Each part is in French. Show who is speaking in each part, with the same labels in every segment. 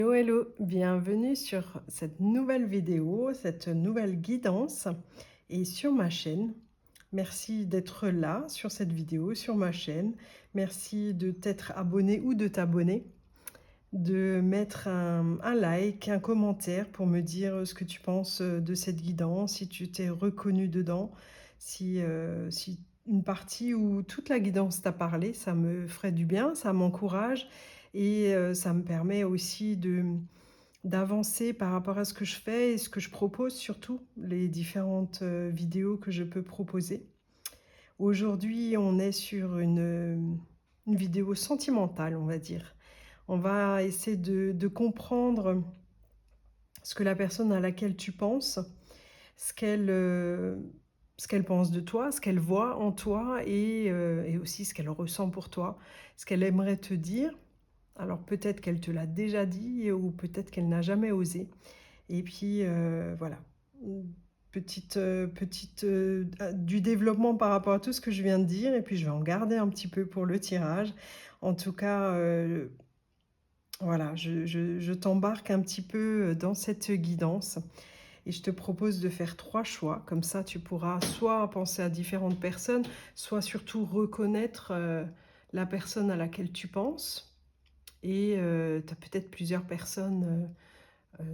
Speaker 1: Hello, hello, bienvenue sur cette nouvelle vidéo, cette nouvelle guidance et sur ma chaîne. Merci d'être là sur cette vidéo, sur ma chaîne. Merci de t'être abonné ou de t'abonner, de mettre un like, un commentaire pour me dire ce que tu penses de cette guidance, si tu t'es reconnu dedans, si une partie ou toute la guidance t'a parlé, ça me ferait du bien, ça m'encourage et ça me permet aussi d'avancer par rapport à ce que je fais et ce que je propose, surtout les différentes vidéos que je peux proposer. Aujourd'hui, on est sur une vidéo sentimentale, on va dire. On va essayer de comprendre ce que la personne à laquelle tu penses, ce qu'elle pense de toi, ce qu'elle voit en toi et aussi ce qu'elle ressent pour toi, ce qu'elle aimerait te dire. Alors peut-être qu'elle te l'a déjà dit ou peut-être qu'elle n'a jamais osé. Et puis, voilà, mmh, du développement par rapport à tout ce que je viens de dire et puis je vais en garder un petit peu pour le tirage. En tout cas, voilà, je t'embarque un petit peu, dans cette guidance et je te propose de faire 3 choix. Comme ça, tu pourras soit penser à différentes personnes, soit surtout reconnaître, la personne à laquelle tu penses et tu as peut-être plusieurs personnes,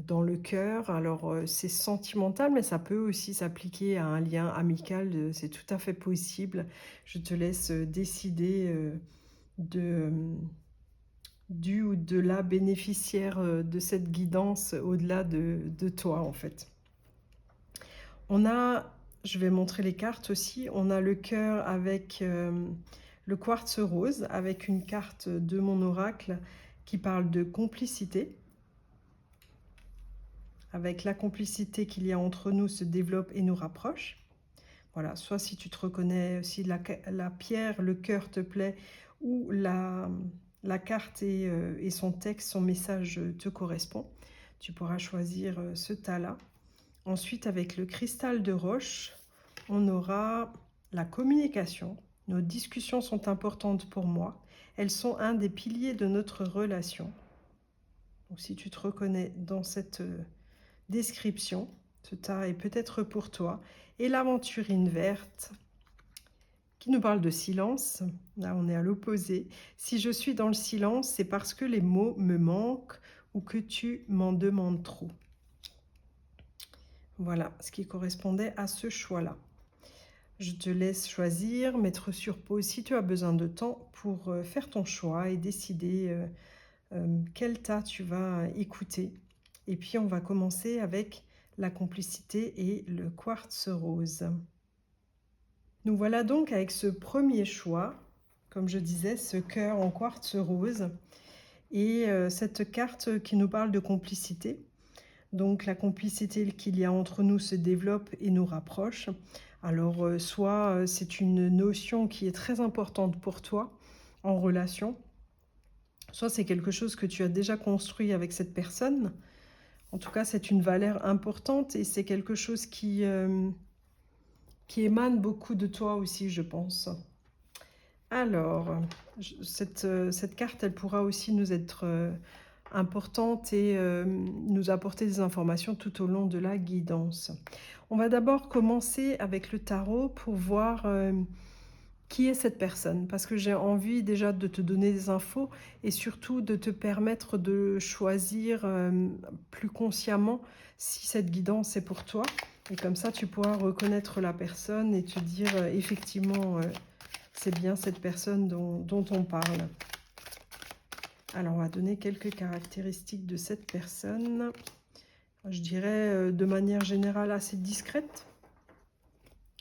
Speaker 1: dans le cœur. Alors, c'est sentimental, mais ça peut aussi s'appliquer à un lien amical, c'est tout à fait possible. Je te laisse, décider, de, du ou de la bénéficiaire, de cette guidance au-delà de toi, en fait. On a Je vais montrer les cartes aussi. On a le cœur avec, le quartz rose, avec une carte de mon oracle qui parle de complicité. Avec la complicité qu'il y a entre nous se développe et nous rapproche. Voilà, soit si tu te reconnais, si la pierre, le cœur te plaît, ou la carte et son texte, son message te correspond. Tu pourras choisir ce tas-là. Ensuite, avec le cristal de roche, on aura la communication. Nos discussions sont importantes pour moi. Elles sont un des piliers de notre relation. Donc, si tu te reconnais dans cette description, ce tas est peut-être pour toi. Et l'aventurine verte, qui nous parle de silence. Là, on est à l'opposé. Si je suis dans le silence, c'est parce que les mots me manquent ou que tu m'en demandes trop. Voilà ce qui correspondait à ce choix-là. Je te laisse choisir, mettre sur pause si tu as besoin de temps pour faire ton choix et décider quel tas tu vas écouter. Et puis, on va commencer avec la complicité et le quartz rose. Nous voilà donc avec ce premier choix, comme je disais, ce cœur en quartz rose et cette carte qui nous parle de complicité. Donc la complicité qu'il y a entre nous se développe et nous rapproche. Alors soit c'est une notion qui est très importante pour toi en relation, soit c'est quelque chose que tu as déjà construit avec cette personne. En tout cas, c'est une valeur importante et c'est quelque chose qui émane beaucoup de toi aussi, je pense. Alors, cette carte, elle pourra aussi nous être importante et nous apporter des informations tout au long de la guidance. On va d'abord commencer avec le tarot pour voir qui est cette personne, parce que j'ai envie déjà de te donner des infos et surtout de te permettre de choisir plus consciemment si cette guidance est pour toi. Et comme ça, tu pourras reconnaître la personne et te dire effectivement, c'est bien cette personne dont on parle. Alors, on va donner quelques caractéristiques de cette personne. Je dirais de manière générale assez discrète.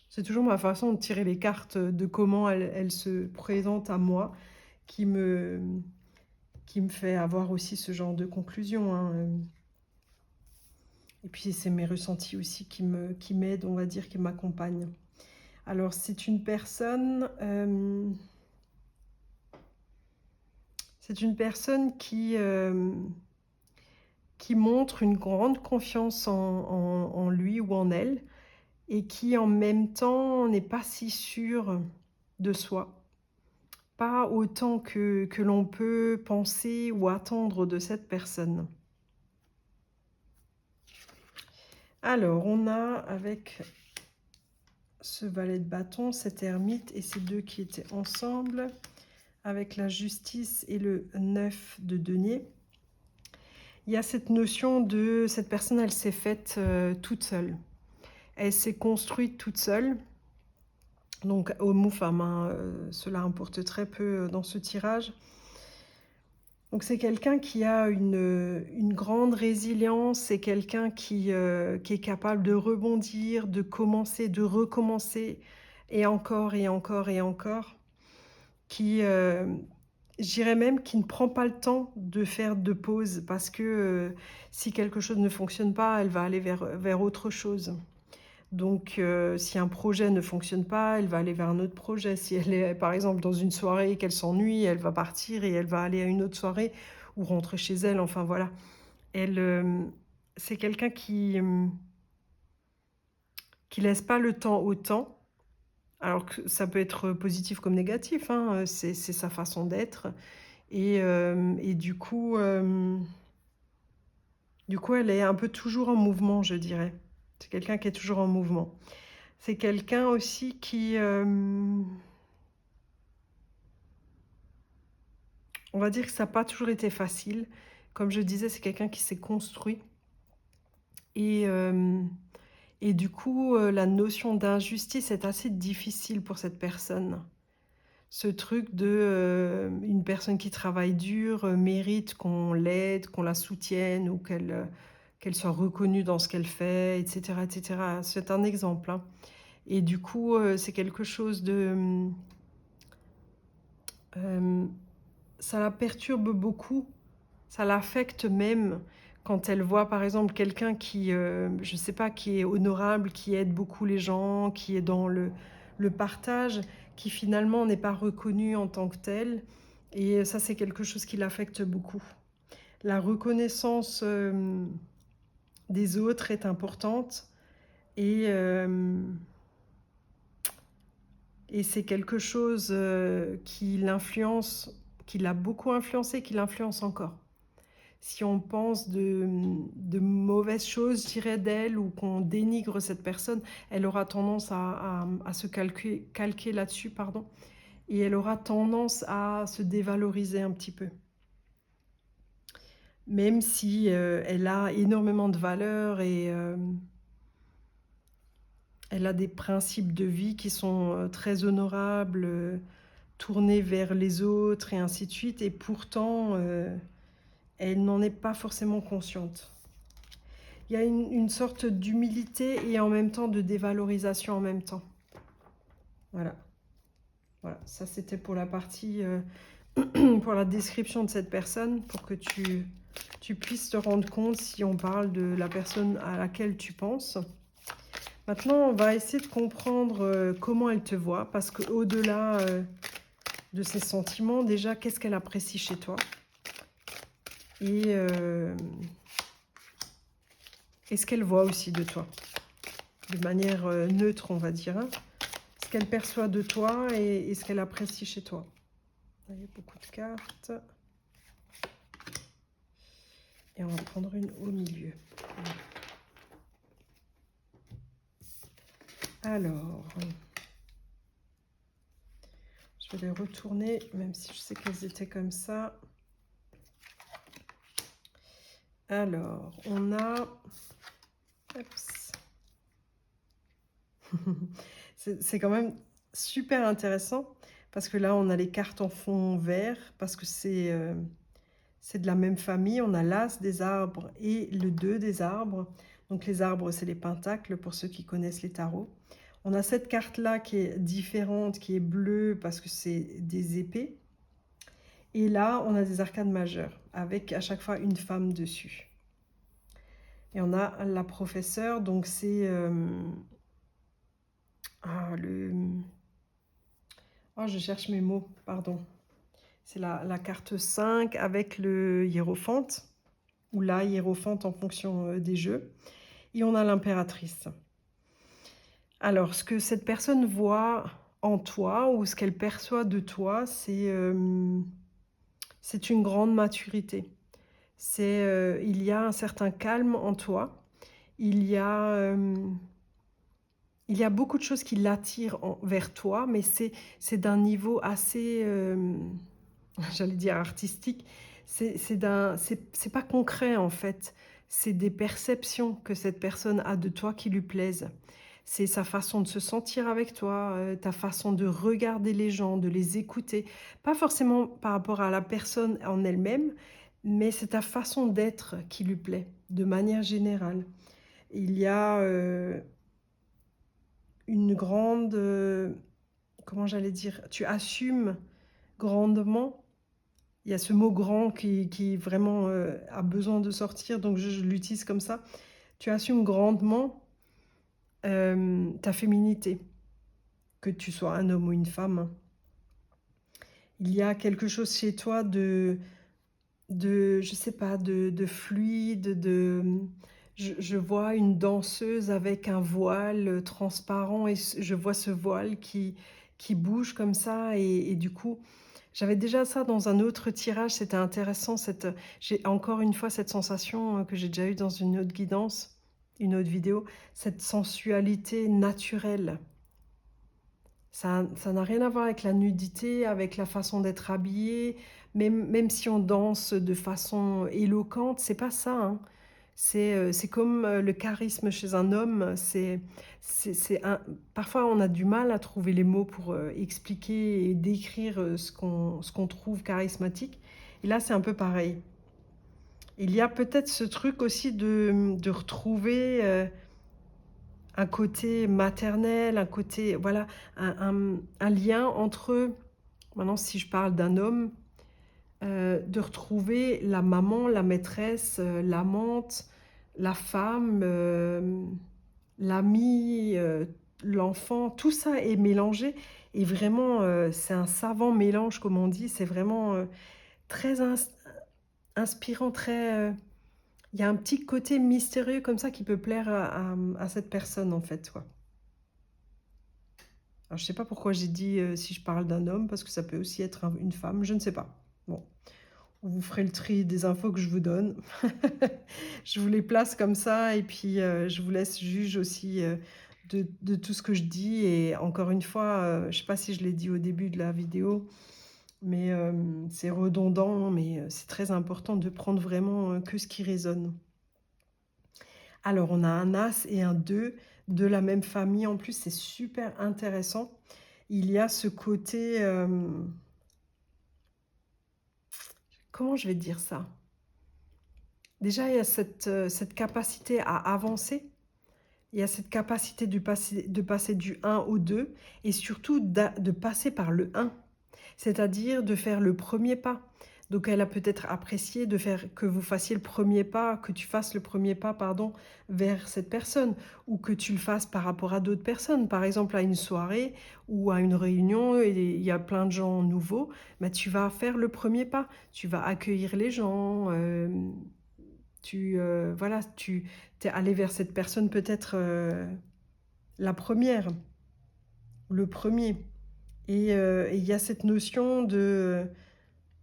Speaker 1: C'est toujours ma façon de tirer les cartes de comment elle se présente à moi qui me fait avoir aussi ce genre de conclusion, hein. Et puis, c'est mes ressentis aussi qui m'aident, on va dire, qui m'accompagnent. Alors, c'est une personne... qui montre une grande confiance en lui ou en elle et qui en même temps n'est pas si sûr de soi. Pas autant que l'on peut penser ou attendre de cette personne. Alors, on a avec ce valet de bâton, cet ermite et ces deux qui étaient ensemble, avec la justice et le 9 de denier. Il y a cette notion de cette personne, elle s'est faite toute seule. Elle s'est construite toute seule. Donc, homme ou femme, hein, cela importe très peu dans ce tirage. Donc, c'est quelqu'un qui a une grande résilience, c'est quelqu'un qui est capable de rebondir, de commencer, de recommencer, et encore, et encore, et encore. Qui, je dirais même, qui ne prend pas le temps de faire de pause, parce que si quelque chose ne fonctionne pas, elle va aller vers autre chose. Donc, si un projet ne fonctionne pas, elle va aller vers un autre projet. Si elle est, par exemple, dans une soirée et qu'elle s'ennuie, elle va partir et elle va aller à une autre soirée ou rentrer chez elle. Enfin, voilà. Elle, c'est quelqu'un qui laisse pas le temps au temps. Alors que ça peut être positif comme négatif, hein, c'est sa façon d'être. Et du coup, elle est un peu toujours en mouvement, je dirais. C'est quelqu'un qui est toujours en mouvement. C'est quelqu'un aussi qui, on va dire que ça n'a pas toujours été facile. Comme je disais, c'est quelqu'un qui s'est construit. Et, et du coup, la notion d'injustice est assez difficile pour cette personne. Ce truc de une personne qui travaille dur mérite qu'on l'aide, qu'on la soutienne ou qu'elle soit reconnue dans ce qu'elle fait, etc., etc. C'est un exemple, hein. Et du coup, c'est quelque chose de... ça la perturbe beaucoup, ça l'affecte même quand elle voit par exemple quelqu'un qui, je sais pas, qui est honorable, qui aide beaucoup les gens, qui est dans le partage, qui finalement n'est pas reconnu en tant que tel. Et ça, c'est quelque chose qui l'affecte beaucoup. La reconnaissance des autres est importante et, et c'est quelque chose qui l'influence, qui l'a beaucoup influencé, qui l'influence encore. Si on pense de mauvaises choses, je dirais, d'elle, ou qu'on dénigre cette personne, elle aura tendance à se calquer là-dessus, pardon, et elle aura tendance à se dévaloriser un petit peu. Même si elle a énormément de valeurs et elle a des principes de vie qui sont très honorables, tournés vers les autres et ainsi de suite, et pourtant, elle n'en est pas forcément consciente. Il y a une sorte d'humilité et en même temps de dévalorisation en même temps. Voilà. Voilà, ça c'était pour la partie, pour la description de cette personne, pour que tu puisses te rendre compte si on parle de la personne à laquelle tu penses. Maintenant, on va essayer de comprendre comment elle te voit, parce qu'au-delà de ses sentiments, déjà, qu'est-ce qu'elle apprécie chez toi? Et ce qu'elle voit aussi de toi, de manière neutre, on va dire, hein. Ce qu'elle perçoit de toi et ce qu'elle apprécie chez toi. Il y a beaucoup de cartes. Et on va prendre une au milieu. Alors, je vais les retourner, même si je sais qu'elles étaient comme ça. Alors, on a... C'est quand même super intéressant, parce que là, on a les cartes en fond vert, parce que c'est de la même famille. On a l'As des arbres et le 2 des arbres. Donc les arbres, c'est les pentacles, pour ceux qui connaissent les tarots. On a cette carte-là qui est différente, qui est bleue, parce que c'est des épées. Et là, on a des arcanes majeures, avec à chaque fois une femme dessus. Et on a la professeure, donc c'est... je cherche mes mots, pardon. C'est la carte 5 avec le hiérophante, ou la hiérophante en fonction des jeux. Et on a l'impératrice. Alors, ce que cette personne voit en toi, ou ce qu'elle perçoit de toi, c'est une grande maturité. Il y a un certain calme en toi, Il y a, il y a beaucoup de choses qui l'attirent vers toi, mais c'est d'un niveau assez, j'allais dire artistique. C'est pas concret en fait. C'est des perceptions que cette personne a de toi qui lui plaisent. C'est sa façon de se sentir avec toi, ta façon de regarder les gens, de les écouter. Pas forcément par rapport à la personne en elle-même, mais c'est ta façon d'être qui lui plaît, de manière générale. Il y a, une grande, comment j'allais dire? Tu assumes grandement. Il y a ce mot grand qui vraiment, a besoin de sortir, donc je l'utilise comme ça. Tu assumes grandement, ta féminité, que tu sois un homme ou une femme. Il y a quelque chose chez toi de je sais pas, de fluide, je vois une danseuse avec un voile, transparent, et je vois ce voile qui bouge comme ça, et du coup, j'avais déjà ça dans un autre tirage, c'était intéressant, j'ai encore une fois cette sensation, que j'ai déjà eue dans une autre guidance, une autre vidéo, cette sensualité naturelle. Ça n'a rien à voir avec la nudité, avec la façon d'être habillé, même si on danse de façon éloquente, c'est pas ça, hein. C'est comme, le charisme chez un homme, c'est un parfois on a du mal à trouver les mots pour, expliquer et décrire, ce qu'on trouve charismatique, et là, c'est un peu pareil. Il y a peut-être ce truc aussi de retrouver, un côté maternel, un côté, voilà, un lien entre, maintenant si je parle d'un homme, de retrouver la maman, la maîtresse, l'amante, la femme, l'amie, l'enfant, tout ça est mélangé, et vraiment, c'est un savant mélange comme on dit. C'est vraiment, très inspirant, très, il y a un petit côté mystérieux comme ça qui peut plaire à cette personne en fait, quoi. Alors je sais pas pourquoi j'ai dit, si je parle d'un homme, parce que ça peut aussi être une femme, je ne sais pas. Bon, vous ferez le tri des infos que je vous donne. Je vous les place comme ça, et puis, je vous laisse juge aussi, de tout ce que je dis, et encore une fois, je sais pas si je l'ai dit au début de la vidéo, mais, c'est redondant, mais, c'est très important de prendre vraiment, que ce qui résonne. Alors on a un as et un 2 de la même famille en plus, c'est super intéressant. Il y a ce côté, comment je vais dire ça? Déjà, il y a cette capacité à avancer, il y a cette capacité de passer du un au 2, et surtout de passer par le un. C'est-à-dire de faire le premier pas. Donc elle a peut-être apprécié de faire que vous fassiez le premier pas, que tu fasses le premier pas, pardon, vers cette personne, ou que tu le fasses par rapport à d'autres personnes. Par exemple, à une soirée ou à une réunion, et il y a plein de gens nouveaux, bah, tu vas faire le premier pas. Tu vas accueillir les gens, voilà, tu es allé vers cette personne peut-être, la première, le premier. Et il y a cette notion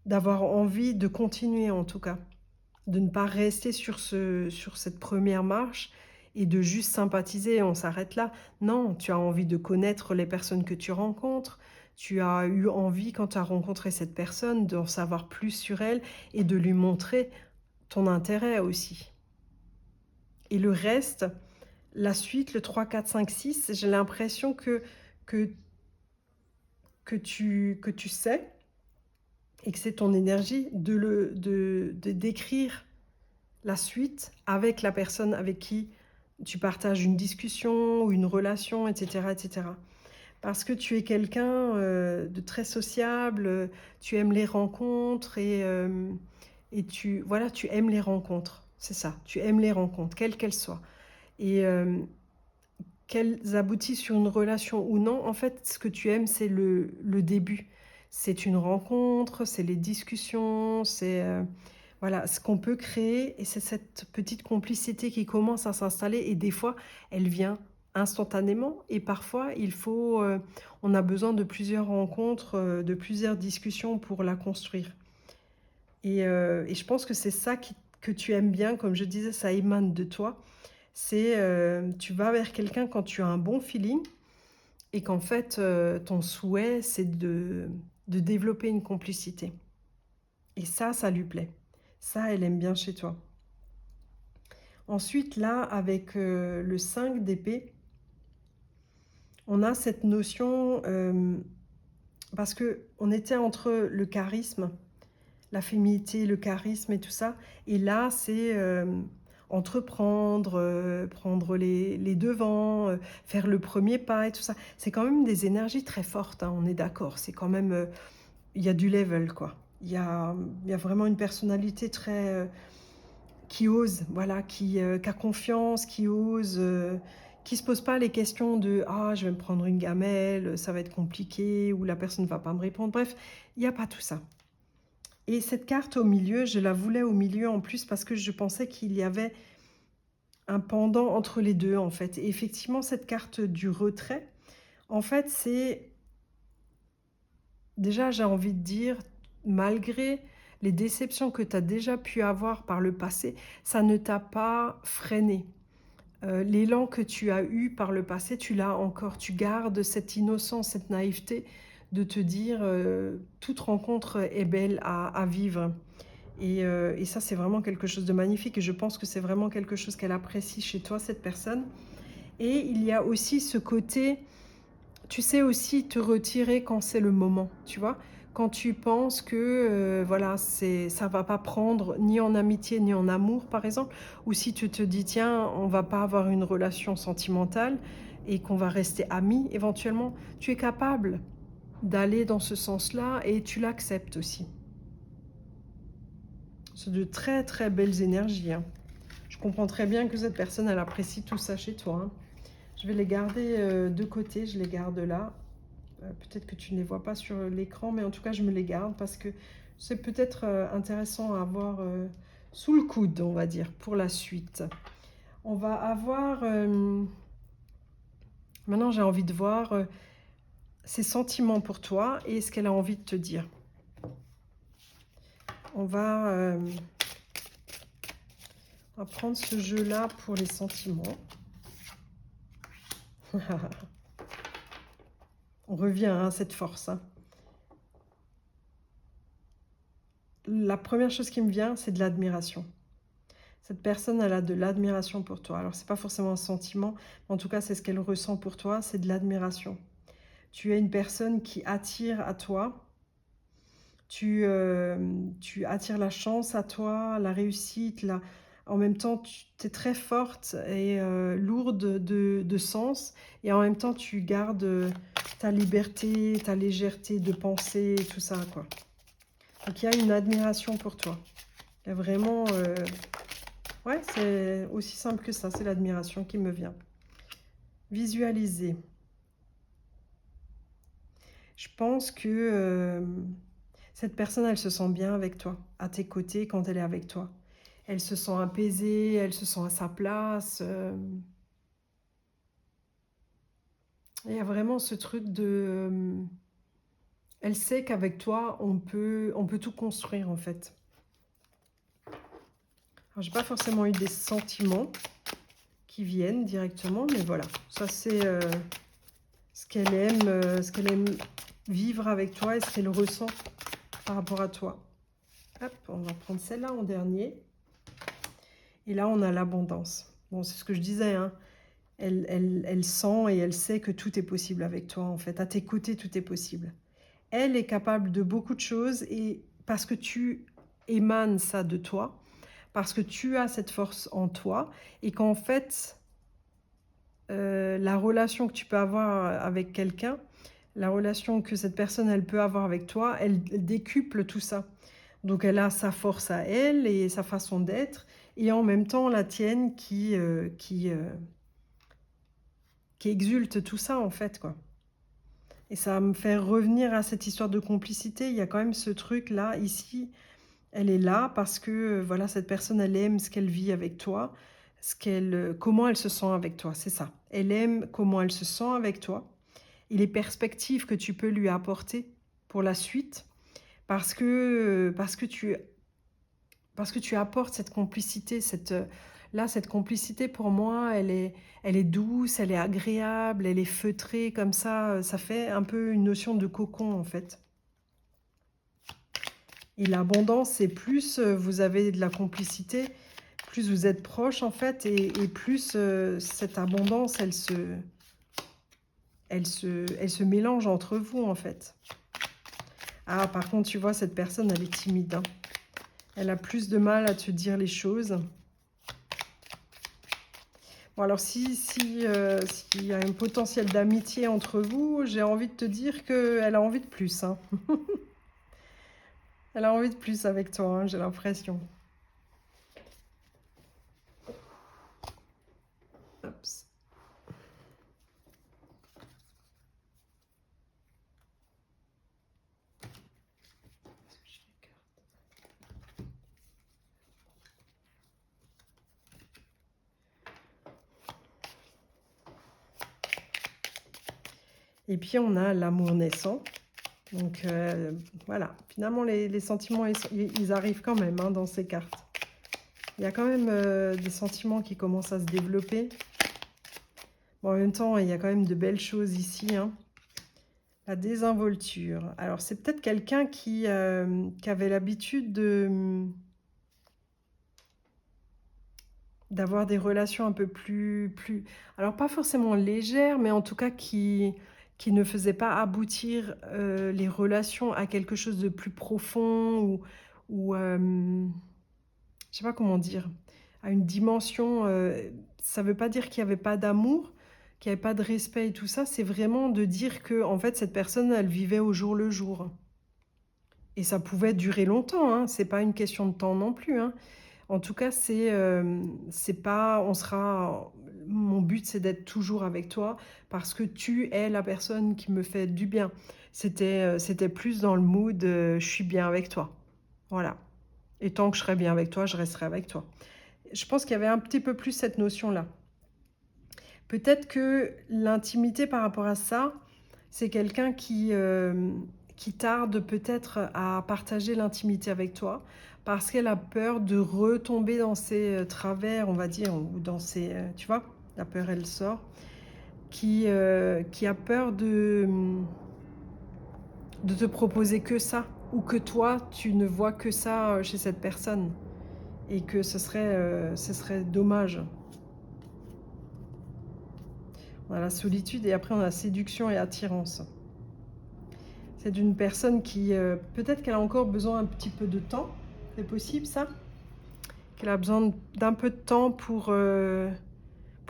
Speaker 1: d'avoir envie de continuer en tout cas, de ne pas rester sur cette première marche et de juste sympathiser et on s'arrête là. Non, tu as envie de connaître les personnes que tu rencontres, tu as eu envie quand tu as rencontré cette personne d'en savoir plus sur elle et de lui montrer ton intérêt aussi. Et le reste, la suite, le 3, 4, 5, 6, j'ai l'impression que que tu sais, et que c'est ton énergie de décrire la suite avec la personne avec qui tu partages une discussion ou une relation, et cetera, et cetera. Parce que tu es quelqu'un, de très sociable, tu aimes les rencontres, et voilà, tu aimes les rencontres. C'est ça, tu aimes les rencontres, quelles qu'elles soient, et qu'elles aboutissent sur une relation ou non, en fait, ce que tu aimes, c'est le début. C'est une rencontre, c'est les discussions, c'est, voilà, ce qu'on peut créer, et c'est cette petite complicité qui commence à s'installer, et des fois, elle vient instantanément, et parfois, on a besoin de plusieurs rencontres, de plusieurs discussions pour la construire. Et je pense que c'est ça que tu aimes bien, comme je disais, ça émane de toi. C'est, tu vas vers quelqu'un quand tu as un bon feeling et qu'en fait, ton souhait, c'est de développer une complicité et ça lui plaît. Ça, elle aime bien chez toi. Ensuite, là, avec, le 5 d'épée, on a cette notion, parce qu'on était entre le charisme, la féminité, le charisme et tout ça. Et là, c'est entreprendre, prendre les devants, faire le premier pas et tout ça. C'est quand même des énergies très fortes, hein, on est d'accord. C'est quand même, il y a du level, quoi. Il y a vraiment une personnalité très, qui ose, voilà, qui a confiance, qui ose, qui se pose pas les questions de ah, je vais me prendre une gamelle, ça va être compliqué, ou la personne ne va pas me répondre. Bref, il n'y a pas tout ça. Et cette carte au milieu, je la voulais au milieu en plus parce que je pensais qu'il y avait un pendant entre les deux en fait. Et effectivement, cette carte du retrait, en fait, c'est déjà, j'ai envie de dire, malgré les déceptions que tu as déjà pu avoir par le passé, ça ne t'a pas freiné. L'élan que tu as eu par le passé, tu l'as encore. Tu gardes cette innocence, cette naïveté de te dire toute rencontre est belle à vivre. Et ça, c'est vraiment quelque chose de magnifique. Et je pense que c'est vraiment quelque chose qu'elle apprécie chez toi, cette personne. Et il y a aussi ce côté, tu sais aussi te retirer quand c'est le moment, tu vois. Quand tu penses que voilà, ça va pas prendre ni en amitié ni en amour, par exemple, ou si tu te dis tiens, on va pas avoir une relation sentimentale et qu'on va rester amis éventuellement, tu es capable d'aller dans ce sens-là et tu l'acceptes aussi. C'est de très très belles énergies, hein. Je comprends très bien que cette personne, elle apprécie tout ça chez toi, hein. Je vais les garder de côté, je les garde là. Peut-être que tu ne les vois pas sur l'écran, mais en tout cas, je me les garde parce que c'est peut-être intéressant à avoir sous le coude, on va dire, pour la suite. On va avoir... maintenant, j'ai envie de voir ses sentiments pour toi et ce qu'elle a envie de te dire. On va prendre ce jeu-là pour les sentiments. On revient à cette force, hein. La première chose qui me vient, c'est de l'admiration. Cette personne, elle a de l'admiration pour toi. Alors, c'est pas forcément un sentiment, mais en tout cas, c'est ce qu'elle ressent pour toi, c'est de l'admiration. Tu es une personne qui attire à toi, tu attires la chance à toi, la réussite, en même temps, tu es très forte et lourde de sens, et en même temps, tu gardes ta liberté, ta légèreté de penser, tout ça, quoi. Donc, il y a une admiration pour toi. Il y a vraiment... ouais, c'est aussi simple que ça, c'est l'admiration qui me vient. Visualiser. Je pense que cette personne, elle se sent bien avec toi, à tes côtés quand elle est avec toi. Elle se sent apaisée, elle se sent à sa place. Il y a vraiment ce truc de... elle sait qu'avec toi, on peut tout construire en fait. Alors, j'ai pas forcément eu des sentiments qui viennent directement, mais voilà. Ça, c'est ce qu'elle aime vivre avec toi et ce qu'elle ressent par rapport à toi. Hop, on va prendre celle-là en dernier. Et là, on a l'abondance. Bon, c'est ce que je disais, hein. Elle sent et elle sait que tout est possible avec toi, en fait. À tes côtés, tout est possible. Elle est capable de beaucoup de choses et parce que tu émanes ça de toi, parce que tu as cette force en toi et qu'en fait, la relation que tu peux avoir avec quelqu'un, la relation que cette personne, elle peut avoir avec toi, elle décuple tout ça. Donc elle a sa force à elle et sa façon d'être, et en même temps la tienne qui exulte tout ça en fait, quoi. Et ça va me faire revenir à cette histoire de complicité. Il y a quand même ce truc là, ici, elle est là parce que voilà, cette personne, elle aime ce qu'elle vit avec toi, comment elle se sent avec toi, c'est ça. Elle aime comment elle se sent avec toi et les perspectives que tu peux lui apporter pour la suite, parce que tu apportes cette complicité, Là, cette complicité pour moi, elle est douce, elle est agréable, elle est feutrée comme ça fait un peu une notion de cocon en fait. Et l'abondance, c'est plus, vous avez de la complicité, plus vous êtes proches en fait et plus, cette abondance, elle se mélange entre vous en fait. Ah, par contre, tu vois, cette personne, elle est timide, hein. Elle a plus de mal à te dire les choses. Bon, alors s'il y a un potentiel d'amitié entre vous, j'ai envie de te dire qu'elle a envie de plus, hein. Elle a envie de plus avec toi, hein, j'ai l'impression. Oups. Et puis on a l'amour naissant. Donc voilà, finalement les sentiments, ils arrivent quand même hein, dans ces cartes. Il y a quand même des sentiments qui commencent à se développer. Bon, en même temps, il y a quand même de belles choses ici, hein. La désinvolture. Alors, c'est peut-être quelqu'un qui avait l'habitude d'avoir des relations un peu plus... Alors, pas forcément légères, mais en tout cas qui ne faisait pas aboutir les relations à quelque chose de plus profond ou je sais pas comment dire, à une dimension, ça veut pas dire qu'il y avait pas d'amour, qu'il y avait pas de respect et tout ça, c'est vraiment de dire que en fait, cette personne, elle vivait au jour le jour et ça pouvait durer longtemps, hein, c'est pas une question de temps non plus, hein. En tout cas, c'est pas on sera mon but, c'est d'être toujours avec toi parce que tu es la personne qui me fait du bien. C'était plus dans le mood, je suis bien avec toi. Voilà et tant que je serai bien avec toi, je resterai avec toi. Je pense qu'il y avait un petit peu plus cette notion-là. Peut-être que l'intimité par rapport à ça, c'est quelqu'un qui tarde peut-être à partager l'intimité avec toi parce qu'elle a peur de retomber dans ses travers, on va dire, ou dans ses... tu vois, la peur, elle sort. Qui a peur de te proposer que ça ou que toi, tu ne vois que ça chez cette personne et que ce serait dommage. On a la solitude et après on a séduction et attirance. C'est d'une personne qui, peut-être qu'elle a encore besoin un petit peu de temps. C'est possible ça? Qu'elle a besoin d'un peu de temps pour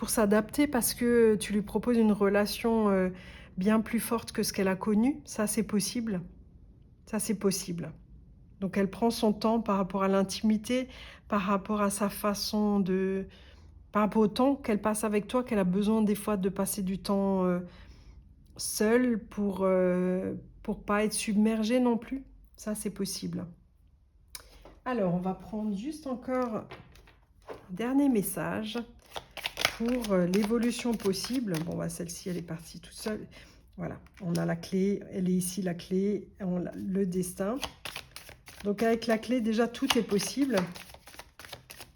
Speaker 1: s'adapter parce que tu lui proposes une relation bien plus forte que ce qu'elle a connu. Ça, c'est possible. Ça, c'est possible. Donc elle prend son temps par rapport à l'intimité, par rapport à sa façon de... Par rapport au temps qu'elle passe avec toi, qu'elle a besoin des fois de passer du temps seule pour pas être submergée non plus. Ça, c'est possible. Alors, on va prendre juste encore un dernier message pour l'évolution possible. Bon, bah, celle-ci, elle est partie toute seule. Voilà, on a la clé, elle est ici la clé, on a le destin. Donc avec la clé, déjà, tout est possible.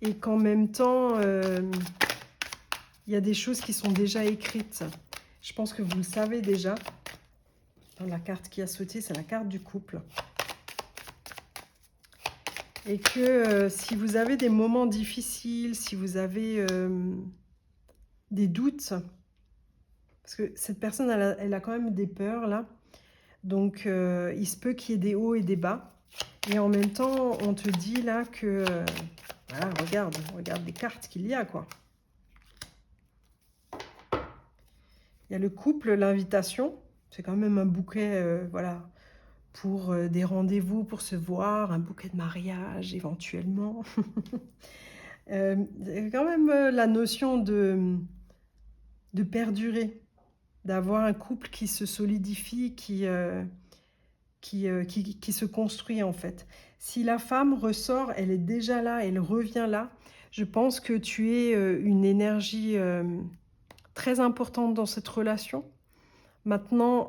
Speaker 1: Et qu'en même temps, il y a des choses qui sont déjà écrites. Je pense que vous le savez déjà. La carte qui a sauté, c'est la carte du couple. Et que si vous avez des moments difficiles, si vous avez des doutes, parce que cette personne, elle a quand même des peurs, là. Donc, il se peut qu'il y ait des hauts et des bas. Et en même temps, on te dit là que... voilà, regarde les cartes qu'il y a, quoi. Il y a le couple, l'invitation. C'est quand même un bouquet, voilà, pour des rendez-vous, pour se voir, un bouquet de mariage, éventuellement. Quand même la notion de perdurer, d'avoir un couple qui se solidifie, qui se construit en fait. Si la femme ressort, elle est déjà là, elle revient là, je pense que tu es une énergie très importante dans cette relation. Maintenant,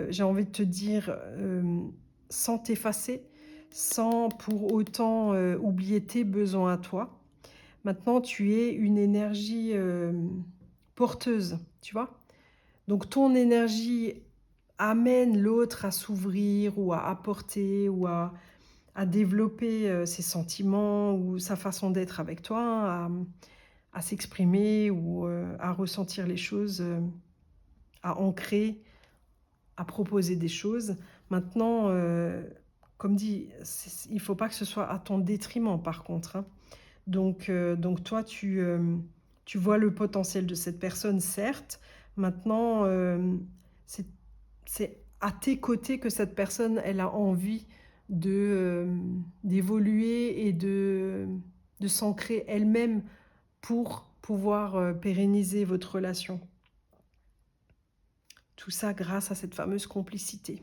Speaker 1: j'ai envie de te dire, sans t'effacer, sans pour autant oublier tes besoins à toi. Maintenant, tu es une énergie porteuse, tu vois? Donc ton énergie amène l'autre à s'ouvrir ou à apporter ou à développer, ses sentiments ou sa façon d'être avec toi, hein, à s'exprimer ou, à ressentir les choses, à ancrer, à proposer des choses. Maintenant, comme dit, il ne faut pas que ce soit à ton détriment par contre, hein. Donc toi, tu vois le potentiel de cette personne, certes. Maintenant, c'est c'est à tes côtés que cette personne, elle a envie d'évoluer et de s'ancrer elle-même pour pouvoir, pérenniser votre relation. Tout ça grâce à cette fameuse complicité.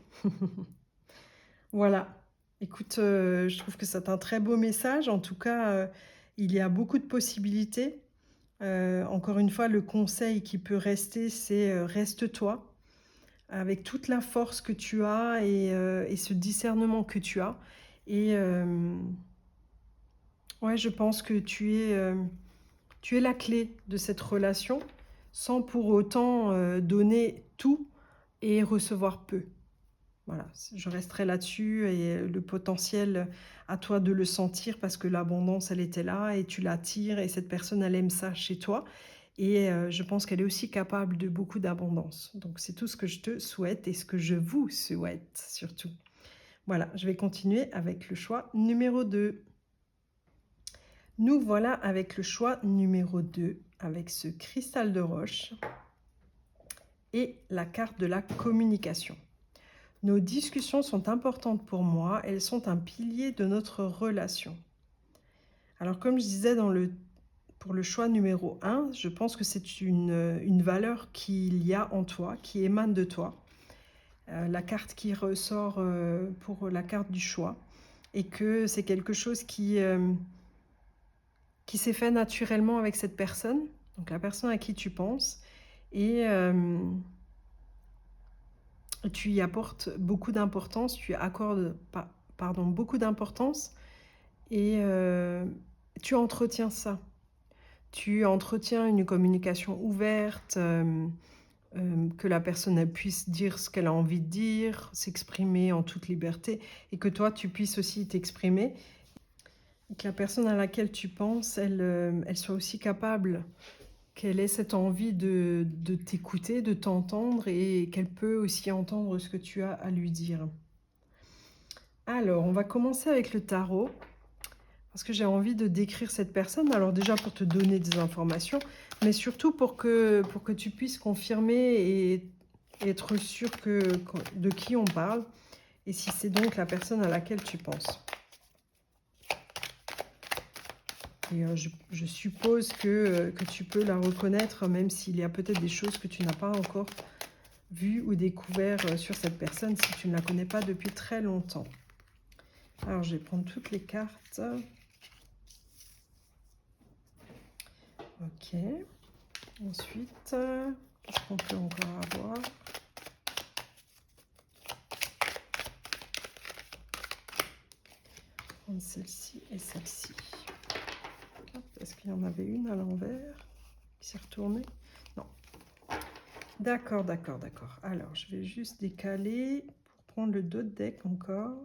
Speaker 1: Voilà. Écoute, je trouve que c'est un très beau message. En tout cas, il y a beaucoup de possibilités. Encore une fois, le conseil qui peut rester, c'est, reste toi, avec toute la force que tu as et ce discernement que tu as et ouais, je pense que tu es la clé de cette relation, sans pour autant, donner tout et recevoir peu. Voilà, je resterai là-dessus et le potentiel, à toi de le sentir parce que l'abondance, elle était là et tu l'attires et cette personne, elle aime ça chez toi et je pense qu'elle est aussi capable de beaucoup d'abondance. Donc c'est tout ce que je te souhaite et ce que je vous souhaite surtout. Voilà, je vais continuer avec le choix numéro 2. Nous voilà avec le choix numéro 2, avec ce cristal de roche et la carte de la communication. Nos discussions sont importantes pour moi, elles sont un pilier de notre relation. Alors comme je disais pour le choix numéro 1, je pense que c'est une valeur qu'il y a en toi, qui émane de toi. La carte qui ressort pour la carte du choix et que c'est quelque chose qui s'est fait naturellement avec cette personne, donc la personne à qui tu penses, et tu y apportes beaucoup d'importance, tu y accordes beaucoup d'importance et tu entretiens ça. Tu entretiens une communication ouverte, que la personne elle puisse dire ce qu'elle a envie de dire, s'exprimer en toute liberté et que toi tu puisses aussi t'exprimer. Et que la personne à laquelle tu penses, elle soit aussi capable, qu'elle ait cette envie de t'écouter, de t'entendre et qu'elle peut aussi entendre ce que tu as à lui dire. Alors, on va commencer avec le tarot, parce que j'ai envie de décrire cette personne. Alors déjà pour te donner des informations, mais surtout pour que tu puisses confirmer et être sûr de qui on parle, et si c'est donc la personne à laquelle tu penses. Et je suppose que tu peux la reconnaître, même s'il y a peut-être des choses que tu n'as pas encore vues ou découvertes sur cette personne, si tu ne la connais pas depuis très longtemps. Alors, je vais prendre toutes les cartes. Ok. Ensuite, qu'est-ce qu'on peut encore avoir? Prendre celle-ci et celle-ci. Est-ce qu'il y en avait une à l'envers qui s'est retournée? Non. D'accord, d'accord, d'accord. Alors, je vais juste décaler pour prendre le dos de deck encore.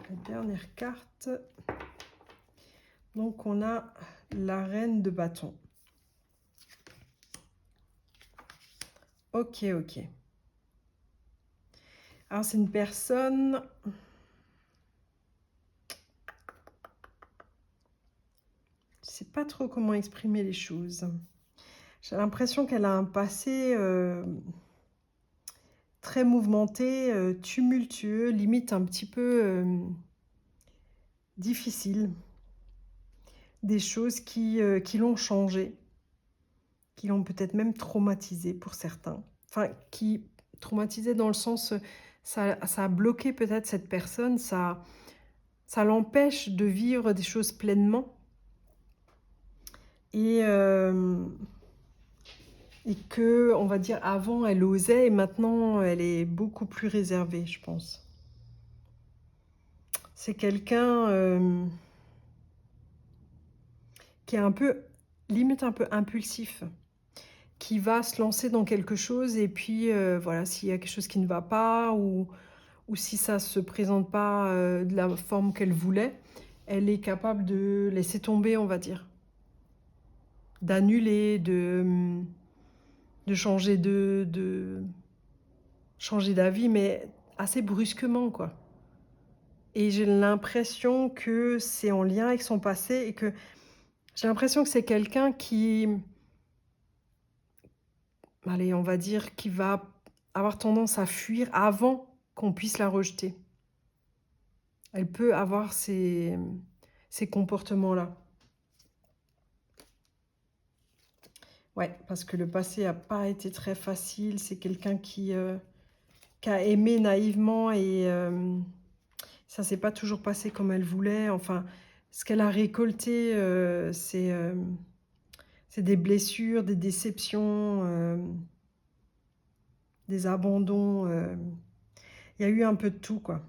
Speaker 1: La dernière carte. Donc, on a la reine de bâton. Ok, ok. Alors, c'est une personne... Je ne sais pas trop comment exprimer les choses. J'ai l'impression qu'elle a un passé très mouvementé, tumultueux, limite un petit peu difficile. Des choses qui l'ont changé, qui l'ont peut-être même traumatisé pour certains. Enfin, qui traumatisé dans le sens, ça a bloqué peut-être cette personne, ça l'empêche de vivre des choses pleinement. Et que, on va dire, avant, elle osait et maintenant, elle est beaucoup plus réservée, je pense. C'est quelqu'un qui est un peu, limite un peu impulsif, qui va se lancer dans quelque chose et puis voilà, s'il y a quelque chose qui ne va pas ou si ça ne se présente pas de la forme qu'elle voulait, elle est capable de laisser tomber, on va dire, d'annuler, de changer changer d'avis, mais assez brusquement, quoi. Et j'ai l'impression que c'est en lien avec son passé et que j'ai l'impression que c'est quelqu'un qui, allez, on va dire, qui va avoir tendance à fuir avant qu'on puisse la rejeter. Elle peut avoir ces comportements-là. Ouais, parce que le passé a pas été très facile. C'est quelqu'un qui a aimé naïvement et ça s'est pas toujours passé comme elle voulait. Enfin, ce qu'elle a récolté, c'est des blessures, des déceptions, des abandons, il y a eu un peu de tout, quoi.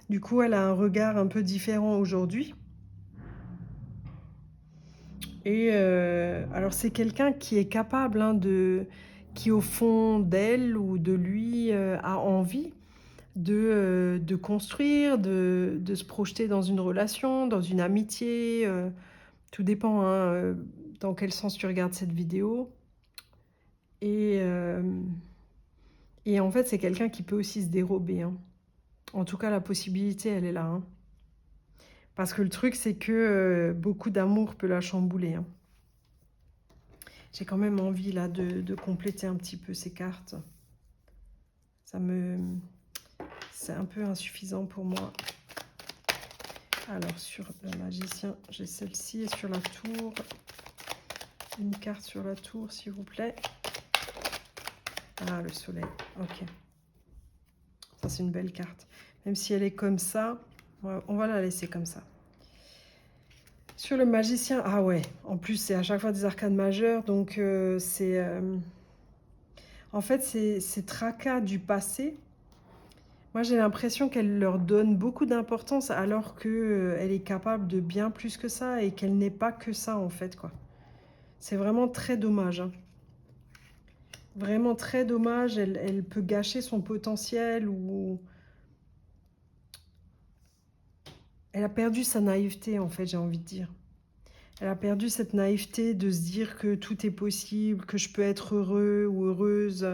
Speaker 1: Du coup, elle a un regard un peu différent aujourd'hui et alors c'est quelqu'un qui est capable, hein, qui au fond d'elle ou de lui, a envie de construire, de se projeter dans une relation, dans une amitié, tout dépend, hein, dans quel sens tu regardes cette vidéo et en fait, c'est quelqu'un qui peut aussi se dérober, hein. En tout cas, la possibilité, elle est là, hein. Parce que le truc, c'est que, beaucoup d'amour peut la chambouler, hein. J'ai quand même envie là de compléter un petit peu ces cartes. Ça me C'est un peu insuffisant pour moi. Alors sur le magicien, j'ai celle-ci et sur la tour. Une carte sur la tour, s'il vous plaît. Ah, le soleil, ok. Ça, c'est une belle carte. Même si elle est comme ça, on va la laisser comme ça. Sur le magicien, ah ouais, en plus, c'est à chaque fois des arcanes majeures, donc en fait, ces tracas du passé, moi, j'ai l'impression qu'elle leur donne beaucoup d'importance alors que elle est capable de bien plus que ça et qu'elle n'est pas que ça, en fait, quoi. C'est vraiment très dommage, hein. Vraiment très dommage, elle peut gâcher son potentiel ou elle a perdu sa naïveté, en fait, j'ai envie de dire. Elle a perdu cette naïveté de se dire que tout est possible, que je peux être heureux ou heureuse,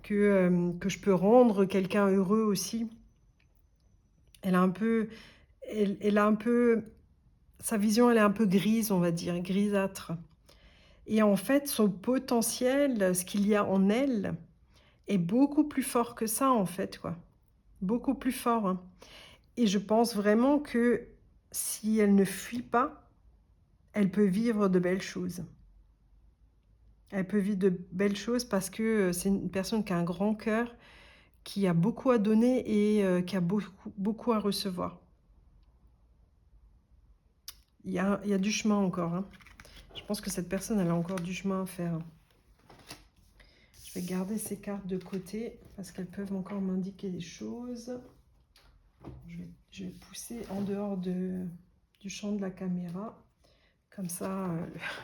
Speaker 1: que je peux rendre quelqu'un heureux aussi. Elle a un peu, elle a un peu, sa vision, elle est un peu grise, on va dire, grisâtre. Et en fait, son potentiel, ce qu'il y a en elle, est beaucoup plus fort que ça, en fait, quoi. Beaucoup plus fort, hein. Et je pense vraiment que si elle ne fuit pas, elle peut vivre de belles choses. Elle peut vivre de belles choses parce que c'est une personne qui a un grand cœur, qui a beaucoup à donner et qui a beaucoup à recevoir. Il y a du chemin encore, hein. Je pense que cette personne, elle a encore du chemin à faire. Je vais garder ces cartes de côté parce qu'elles peuvent encore m'indiquer des choses. Je vais pousser en dehors du champ de la caméra. Comme ça,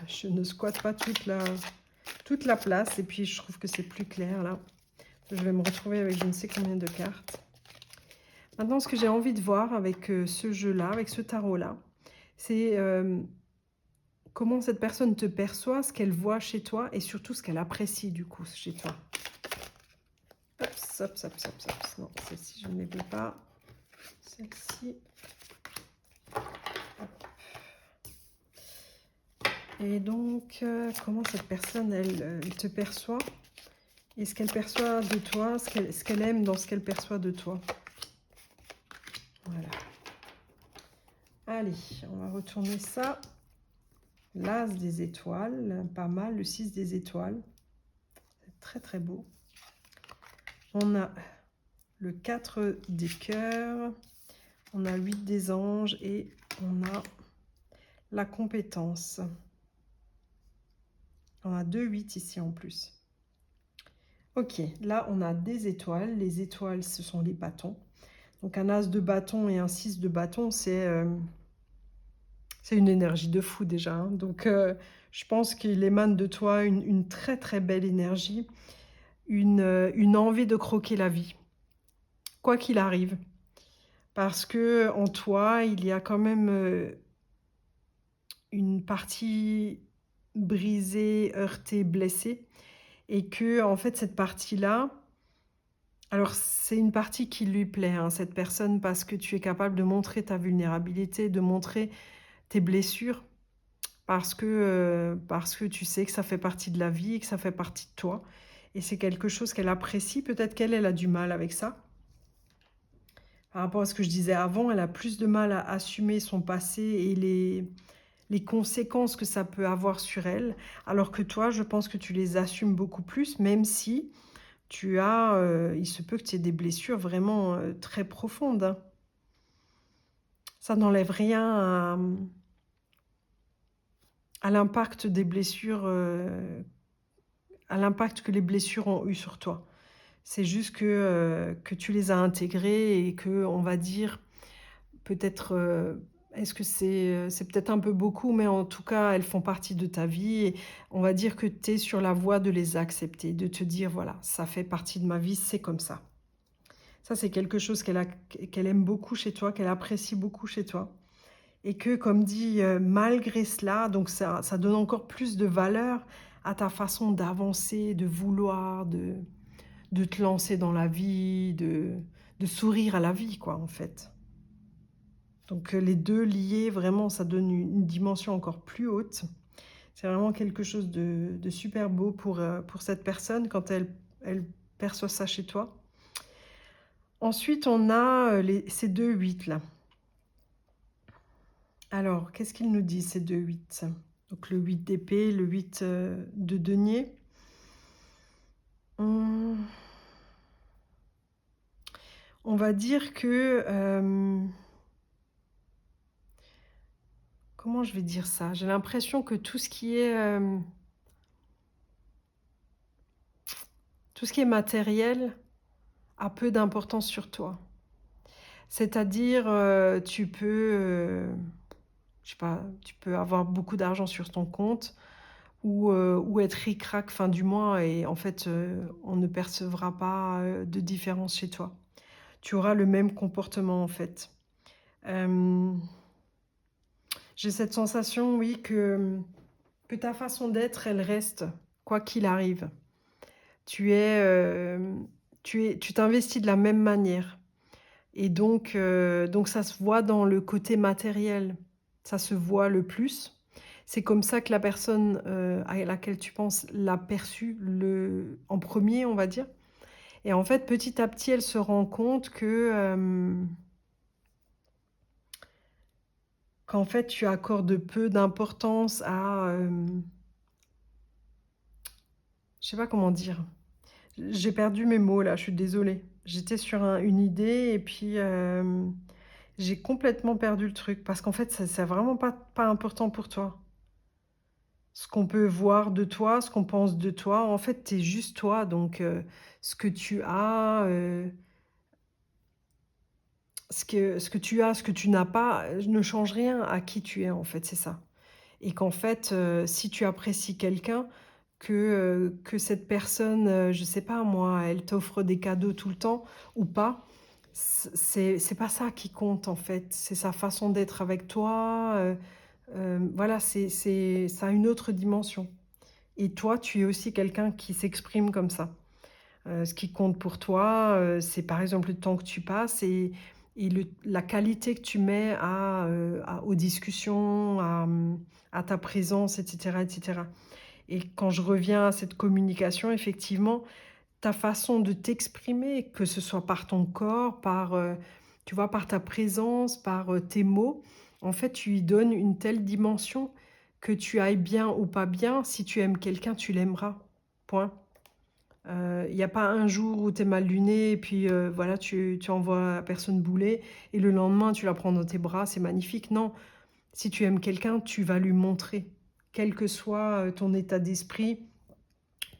Speaker 1: je ne squatte pas toute la place. Et puis, je trouve que c'est plus clair, là. Je vais me retrouver avec je ne sais combien de cartes. Maintenant, ce que j'ai envie de voir avec ce jeu-là, avec ce tarot-là, c'est comment cette personne te perçoit, ce qu'elle voit chez toi et surtout ce qu'elle apprécie du coup chez toi. Hop, hop, hop, hop, hop. Non, celle-ci, je ne les veux pas. Celle-ci. Et donc, comment cette personne, elle te perçoit et ce qu'elle perçoit de toi, ce qu'elle aime dans ce qu'elle perçoit de toi. Voilà. Allez, on va retourner ça. L'As des étoiles, pas mal. Le 6 des étoiles, c'est très très beau. On a le 4 des cœurs. On a 8 des anges et on a la compétence. On a 2 8 ici en plus. Ok, là on a des étoiles. Les étoiles, ce sont les bâtons. Donc un as de bâton et un 6 de bâton, c'est C'est une énergie de fou déjà, hein. Donc je pense qu'il émane de toi une très, très belle énergie, une envie de croquer la vie, quoi qu'il arrive. Parce que en toi, il y a quand même, une partie brisée, heurtée, blessée et que en fait cette partie-là, alors c'est une partie qui lui plaît, hein, cette personne, parce que tu es capable de montrer ta vulnérabilité, de montrer tes blessures, parce que tu sais que ça fait partie de la vie et que ça fait partie de toi et c'est quelque chose qu'elle apprécie. Peut-être qu'elle, elle a du mal avec ça. Par rapport à ce que je disais avant, elle a plus de mal à assumer son passé et les conséquences que ça peut avoir sur elle, alors que toi, je pense que tu les assumes beaucoup plus, même si il se peut que tu aies des blessures vraiment, très profondes, hein. Ça n'enlève rien à l'impact des blessures, à l'impact que les blessures ont eu sur toi. C'est juste que tu les as intégrées et que, on va dire, peut-être, est-ce que c'est peut-être un peu beaucoup, mais en tout cas, elles font partie de ta vie et on va dire que tu es sur la voie de les accepter, de te dire: «Voilà, ça fait partie de ma vie, c'est comme ça». Ça, c'est quelque chose qu'elle aime beaucoup chez toi, qu'elle apprécie beaucoup chez toi et que, comme dit, malgré cela, donc ça donne encore plus de valeur à ta façon d'avancer, de vouloir, de te lancer dans la vie, de sourire à la vie, quoi, en fait. Donc les 2 liés, vraiment, ça donne une dimension encore plus haute. C'est vraiment quelque chose de super beau pour cette personne quand elle perçoit ça chez toi. Ensuite, on a, ces 2 8 là. Alors, qu'est-ce qu'ils nous disent ces 2 8? Donc le 8 d'épée, le 8, de denier. Mmh, on va dire que, comment je vais dire ça? J'ai l'impression que tout ce qui est matériel a peu d'importance sur toi. C'est-à-dire, je sais pas, tu peux avoir beaucoup d'argent sur ton compte ou être ric-rac fin du mois et en fait, on ne percevra pas, de différence chez toi. Tu auras le même comportement, en fait. Hem, j'ai cette sensation, oui, que ta façon d'être, elle reste, quoi qu'il arrive. Tu es, tu t'investis de la même manière et donc ça se voit dans le côté matériel. Ça se voit le plus. C'est comme ça que la personne, à laquelle tu penses l'a perçu en premier, on va dire et en fait, petit à petit, elle se rend compte qu'en fait, tu accordes peu d'importance je sais pas comment dire. J'ai perdu mes mots là, je suis désolée. J'étais sur une idée et puis, j'ai complètement perdu le truc parce qu'en fait, c'est vraiment pas important pour toi. Ce qu'on peut voir de toi, ce qu'on pense de toi, en fait, tu es juste toi donc ce que tu as, ce que tu as, ce que tu n'as pas, ne change rien à qui tu es, en fait, c'est ça. Et qu'en fait, si tu apprécies quelqu'un, que cette personne, je sais pas moi, elle t'offre des cadeaux tout le temps ou pas, c'est pas ça qui compte en fait. C'est sa façon d'être avec toi, voilà, ça a une autre dimension. Et toi, tu es aussi quelqu'un qui s'exprime comme ça. Ce qui compte pour toi, c'est par exemple le temps que tu passes et la qualité que tu mets aux discussions, à ta présence et cetera et cetera. Et quand je reviens à cette communication, effectivement, ta façon de t'exprimer, que ce soit par ton corps, tu vois, par ta présence, par, tes mots, en fait, tu lui donnes une telle dimension que tu ailles bien ou pas bien, si tu aimes quelqu'un, tu l'aimeras. Point. Il y a pas un jour où tu es mal luné et puis, voilà, tu envoies la personne bouler et le lendemain, tu la prends dans tes bras, c'est magnifique. Non, si tu aimes quelqu'un, tu vas lui montrer, quel que soit, ton état d'esprit,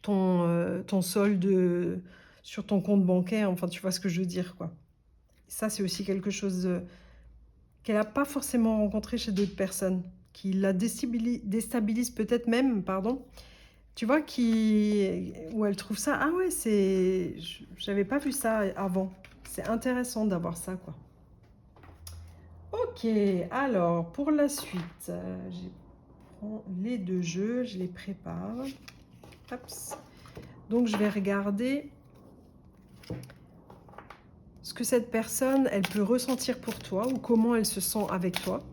Speaker 1: ton solde, sur ton compte bancaire, enfin, tu vois ce que je veux dire, quoi. Ça, c'est aussi quelque chose, qu'elle n'a pas forcément rencontré chez d'autres personnes, qui la déstabilise peut-être même, pardon, tu vois, où elle trouve ça, ah ouais, j'avais pas vu ça avant. C'est intéressant d'avoir ça, quoi. Ok, alors pour la suite, je prends les 2 jeux, je les prépare. Hops. Donc je vais regarder ce que cette personne, elle peut ressentir pour toi ou comment elle se sent avec toi.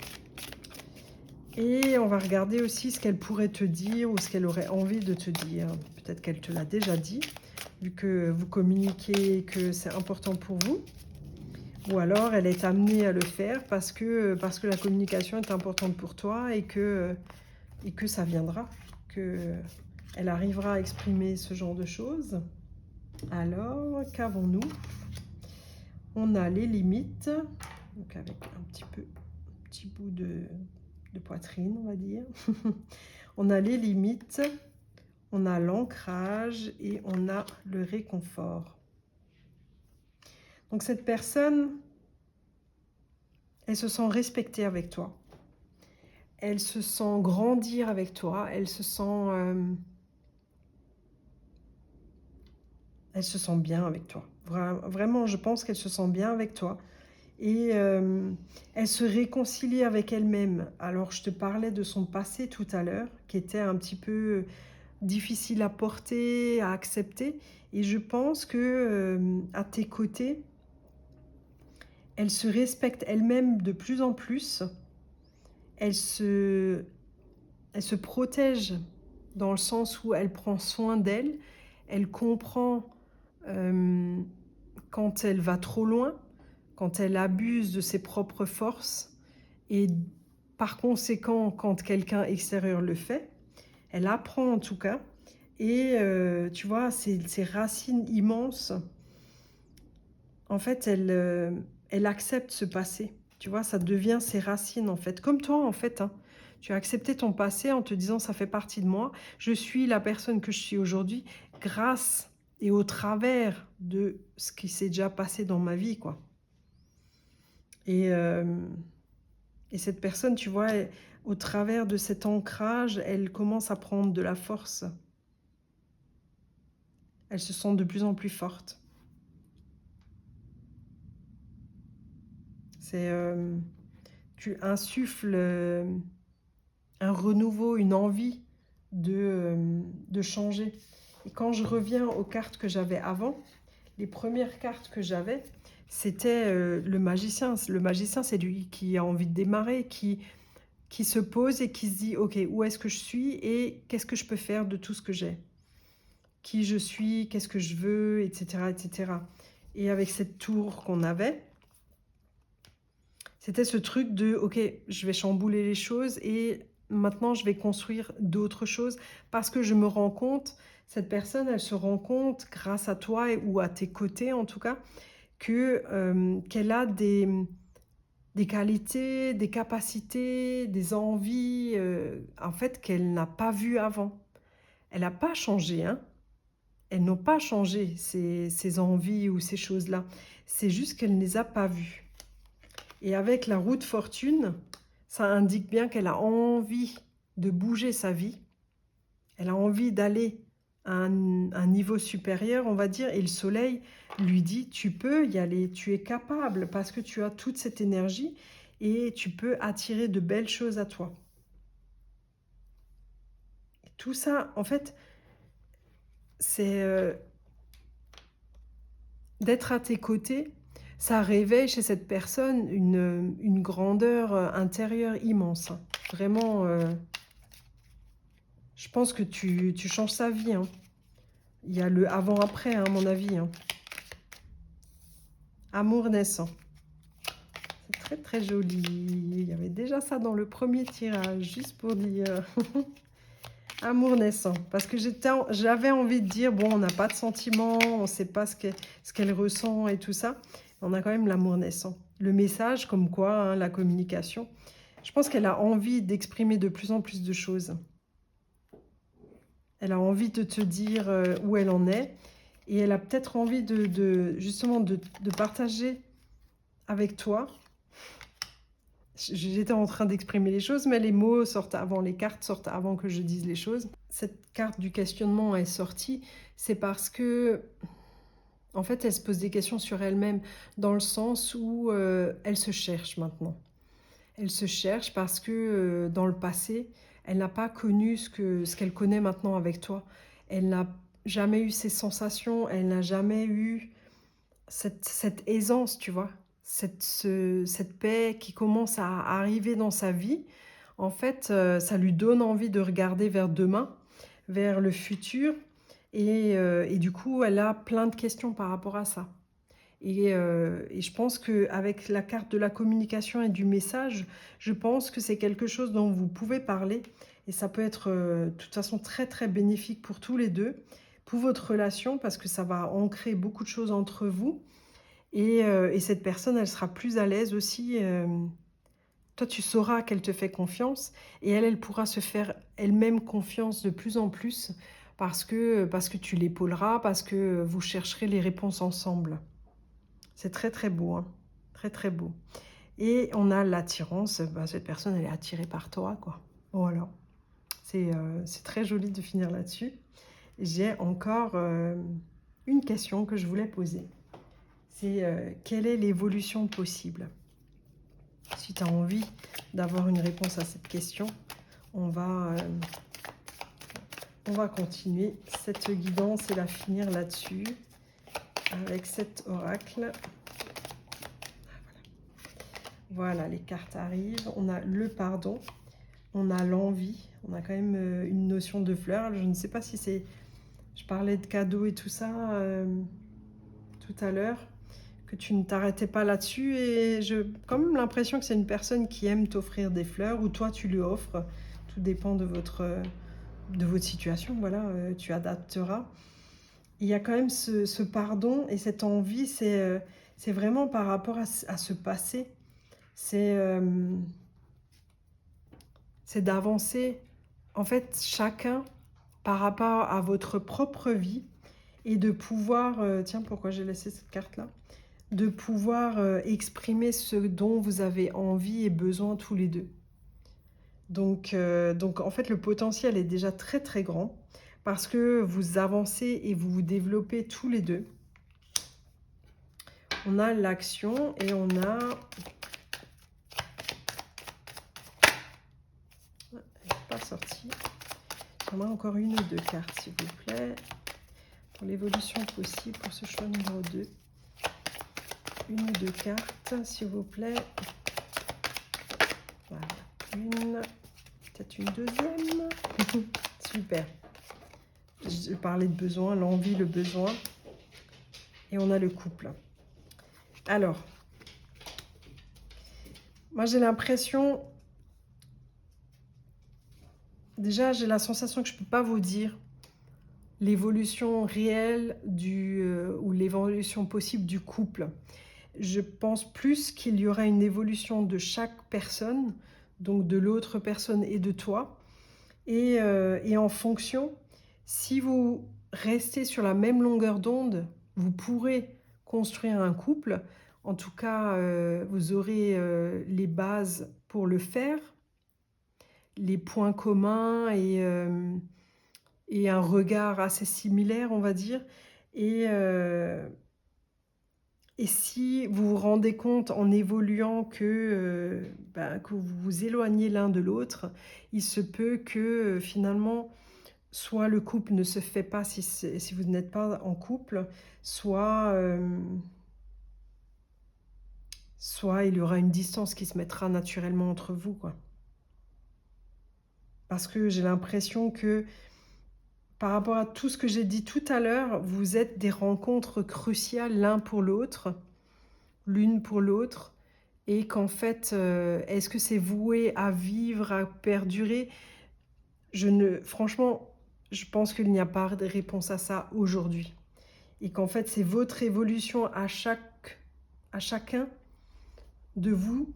Speaker 1: Et on va regarder aussi ce qu'elle pourrait te dire ou ce qu'elle aurait envie de te dire. Peut-être qu'elle te l'a déjà dit, vu que vous communiquez, que c'est important pour vous. Ou alors elle est amenée à le faire parce que la communication est importante pour toi et que ça viendra, qu'elle arrivera à exprimer ce genre de choses. Alors, qu'avons-nous? On a les limites, donc avec un petit bout de poitrine, on va dire. On a les limites, on a l'ancrage et on a le réconfort. Donc cette personne, elle se sent respectée avec toi. Elle se sent grandir avec toi. Elle se sent bien avec toi. Vraiment, je pense qu'elle se sent bien avec toi. Et elle se réconcilie avec elle-même. Alors, je te parlais de son passé tout à l'heure, qui était un petit peu difficile à porter, à accepter. Et je pense que à tes côtés, elle se respecte elle-même de plus en plus. Elle se protège dans le sens où elle prend soin d'elle. Elle comprend quand elle va trop loin, quand elle abuse de ses propres forces. Et par conséquent, quand quelqu'un extérieur le fait, elle apprend en tout cas. Et tu vois, ces racines immenses, en fait, elle accepte ce passé. Tu vois, ça devient ses racines en fait. Comme toi en fait, hein. Tu as accepté ton passé en te disant ça fait partie de moi. Je suis la personne que je suis aujourd'hui grâce et au travers de ce qui s'est déjà passé dans ma vie, quoi. Et cette personne, tu vois, au travers de cet ancrage, elle commence à prendre de la force. Elle se sent de plus en plus forte. Tu insuffles un renouveau, une envie de changer. Et quand je reviens aux cartes que j'avais avant, les premières cartes que j'avais, c'était le magicien. Le magicien, c'est lui qui a envie de démarrer, qui se pose et qui se dit « Ok, où est-ce que je suis et qu'est-ce que je peux faire de tout ce que j'ai ? Qui je suis, qu'est-ce que je veux, etc. etc. » Et avec cette tour qu'on avait, c'était ce truc de « Ok, je vais chambouler les choses et maintenant je vais construire d'autres choses parce que je me rends compte, cette personne, elle se rend compte grâce à toi ou à tes côtés en tout cas, qu'elle a des qualités, des capacités, des envies, en fait, qu'elle n'a pas vues avant. Elle n'a pas changé, hein. Elles n'ont pas changé, ces envies ou ces choses-là. C'est juste qu'elle ne les a pas vues. Et avec la roue de fortune, ça indique bien qu'elle a envie de bouger sa vie. Elle a envie d'aller à un niveau supérieur, on va dire. Et le soleil lui dit, tu peux y aller, tu es capable parce que tu as toute cette énergie et tu peux attirer de belles choses à toi. Et tout ça, en fait, c'est d'être à tes côtés. Ça réveille chez cette personne une grandeur intérieure immense. Hein. Vraiment, je pense que tu changes sa vie. Hein. Il y a le avant-après, hein, à mon avis. Hein. Amour naissant. C'est très très joli. Il y avait déjà ça dans le premier tirage, juste pour dire. Amour naissant. Parce que j'avais envie de dire, bon, on n'a pas de sentiments, on ne sait pas ce qu'elle ressent et tout ça. On a quand même l'amour naissant. Le message, comme quoi, hein, la communication. Je pense qu'elle a envie d'exprimer de plus en plus de choses. Elle a envie de te dire où elle en est. Et elle a peut-être envie justement de partager avec toi J'étais en train d'exprimer les choses, mais les mots sortent avant, les cartes sortent avant que je dise les choses. Cette carte du questionnement est sortie, c'est parce que, en fait, elle se pose des questions sur elle-même, dans le sens où elle se cherche maintenant. Elle se cherche parce que dans le passé, elle n'a pas connu ce qu'elle connaît maintenant avec toi. Elle n'a jamais eu ces sensations, elle n'a jamais eu cette aisance, tu vois, cette paix qui commence à arriver dans sa vie. En fait, ça lui donne envie de regarder vers demain, vers le futur. Et du coup, elle a plein de questions par rapport à ça. Et je pense qu'avec la carte de la communication et du message, je pense que c'est quelque chose dont vous pouvez parler. Et ça peut être de toute façon très très bénéfique pour tous les deux, pour votre relation, parce que ça va ancrer beaucoup de choses entre vous. Et cette personne, elle sera plus à l'aise aussi. Toi, tu sauras qu'elle te fait confiance. Et elle, elle pourra se faire elle-même confiance de plus en plus parce que tu l'épauleras, parce que vous chercherez les réponses ensemble. C'est très très beau, hein. Très très beau. Et on a l'attirance, bah, cette personne elle est attirée par toi, quoi. Voilà. C'est très joli de finir là-dessus. J'ai encore une question que je voulais poser. C'est quelle est l'évolution possible? Si tu as envie d'avoir une réponse à cette question, on va continuer cette guidance et la finir là-dessus avec cet oracle. Voilà, les cartes arrivent. On a le pardon, on a l'envie, on a quand même une notion de fleur. Alors, je ne sais pas si c'est... Je parlais de cadeaux et tout ça tout à l'heure, que tu ne t'arrêtais pas là-dessus. Et j'ai quand même l'impression que c'est une personne qui aime t'offrir des fleurs, ou toi tu lui offres. Tout dépend de votre situation, voilà, tu adapteras. Il y a quand même ce pardon et cette envie, c'est vraiment par rapport à ce passé. C'est d'avancer, en fait, chacun par rapport à votre propre vie et de pouvoir, tiens, pourquoi j'ai laissé cette carte-là? De pouvoir exprimer ce dont vous avez envie et besoin tous les deux. Donc, en fait, le potentiel est déjà très très grand parce que vous avancez et vous vous développez tous les deux. On a l'action et on a... Elle n'est pas sortie. J'aimerais encore une ou deux cartes, s'il vous plaît, pour l'évolution possible pour ce choix numéro 2. Une ou deux cartes, s'il vous plaît. Voilà, une, peut-être une deuxième. Super. Je parlais de besoin, l'envie, le besoin. Et on a le couple. Alors, moi j'ai l'impression... Déjà, j'ai la sensation que je ne peux pas vous dire l'évolution réelle ou l'évolution possible du couple. Je pense plus qu'il y aura une évolution de chaque personne, donc de l'autre personne et de toi. Et en fonction, si vous restez sur la même longueur d'onde, vous pourrez construire un couple. En tout cas, vous aurez les bases pour le faire, les points communs et un regard assez similaire, on va dire. Et si vous vous rendez compte en évoluant que vous vous éloignez l'un de l'autre, il se peut que finalement, soit le couple ne se fait pas si vous n'êtes pas en couple, soit il y aura une distance qui se mettra naturellement entre vous, quoi. Parce que j'ai l'impression que par rapport à tout ce que j'ai dit tout à l'heure, vous êtes des rencontres cruciales l'un pour l'autre, l'une pour l'autre, et qu'en fait, est-ce que c'est voué à vivre, à perdurer? Franchement, je pense qu'il n'y a pas de réponse à ça aujourd'hui. Et qu'en fait, c'est votre évolution à chacun de vous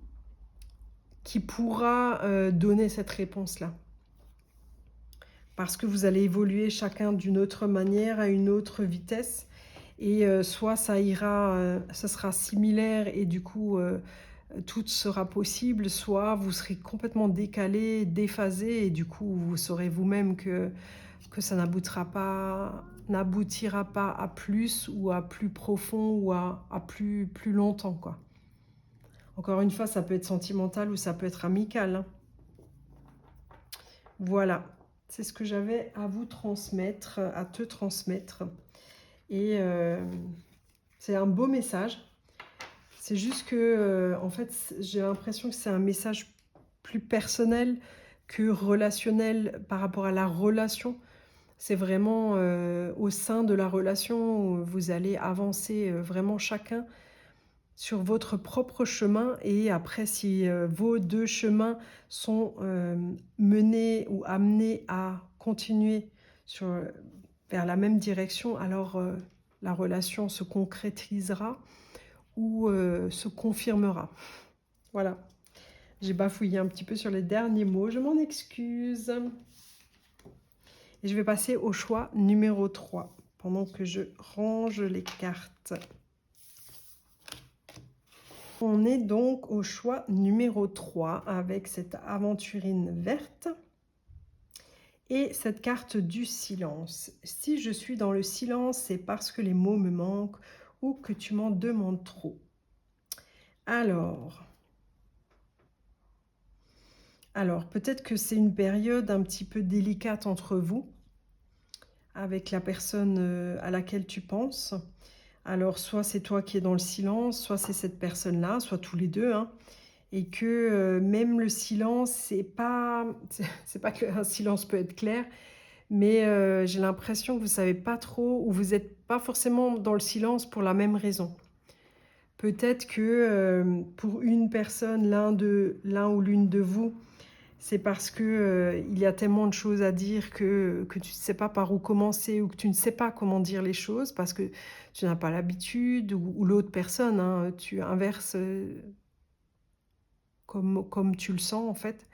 Speaker 1: qui pourra donner cette réponse-là. Parce que vous allez évoluer chacun d'une autre manière, à une autre vitesse. Et soit ça ira, ça sera similaire et du coup, tout sera possible, soit vous serez complètement décalé, déphasé et du coup vous saurez vous-même que ça n'aboutira pas à plus ou à plus profond ou à plus longtemps, quoi. Encore une fois, ça peut être sentimental ou ça peut être amical, hein. Voilà, c'est ce que j'avais à vous transmettre, à te transmettre. Et c'est un beau message. C'est juste que, en fait, j'ai l'impression que c'est un message plus personnel que relationnel par rapport à la relation. C'est vraiment au sein de la relation où vous allez avancer vraiment chacun sur votre propre chemin et après si vos deux chemins sont menés ou amenés à continuer sur, vers la même direction, alors la relation se concrétisera ou se confirmera. Voilà, j'ai bafouillé un petit peu sur les derniers mots, je m'en excuse. Et je vais passer au choix numéro 3 pendant que je range les cartes. On est donc au choix numéro 3 avec cette aventurine verte et cette carte du silence. Si je suis dans le silence, c'est parce que les mots me manquent ou que tu m'en demandes trop. Alors peut-être que c'est une période un petit peu délicate entre vous, avec la personne à laquelle tu penses. Alors, soit c'est toi qui es dans le silence, soit c'est cette personne-là, soit tous les deux, hein. Et que même le silence, c'est pas, c'est pas qu'un silence peut être clair, mais j'ai l'impression que vous savez pas trop, ou vous n'êtes pas forcément dans le silence pour la même raison. Peut-être que pour une personne, l'un ou l'une de vous, c'est parce que il y a tellement de choses à dire que tu ne sais pas par où commencer ou que tu ne sais pas comment dire les choses parce que tu n'as pas l'habitude ou l'autre personne, hein, tu inverses comme tu le sens en fait.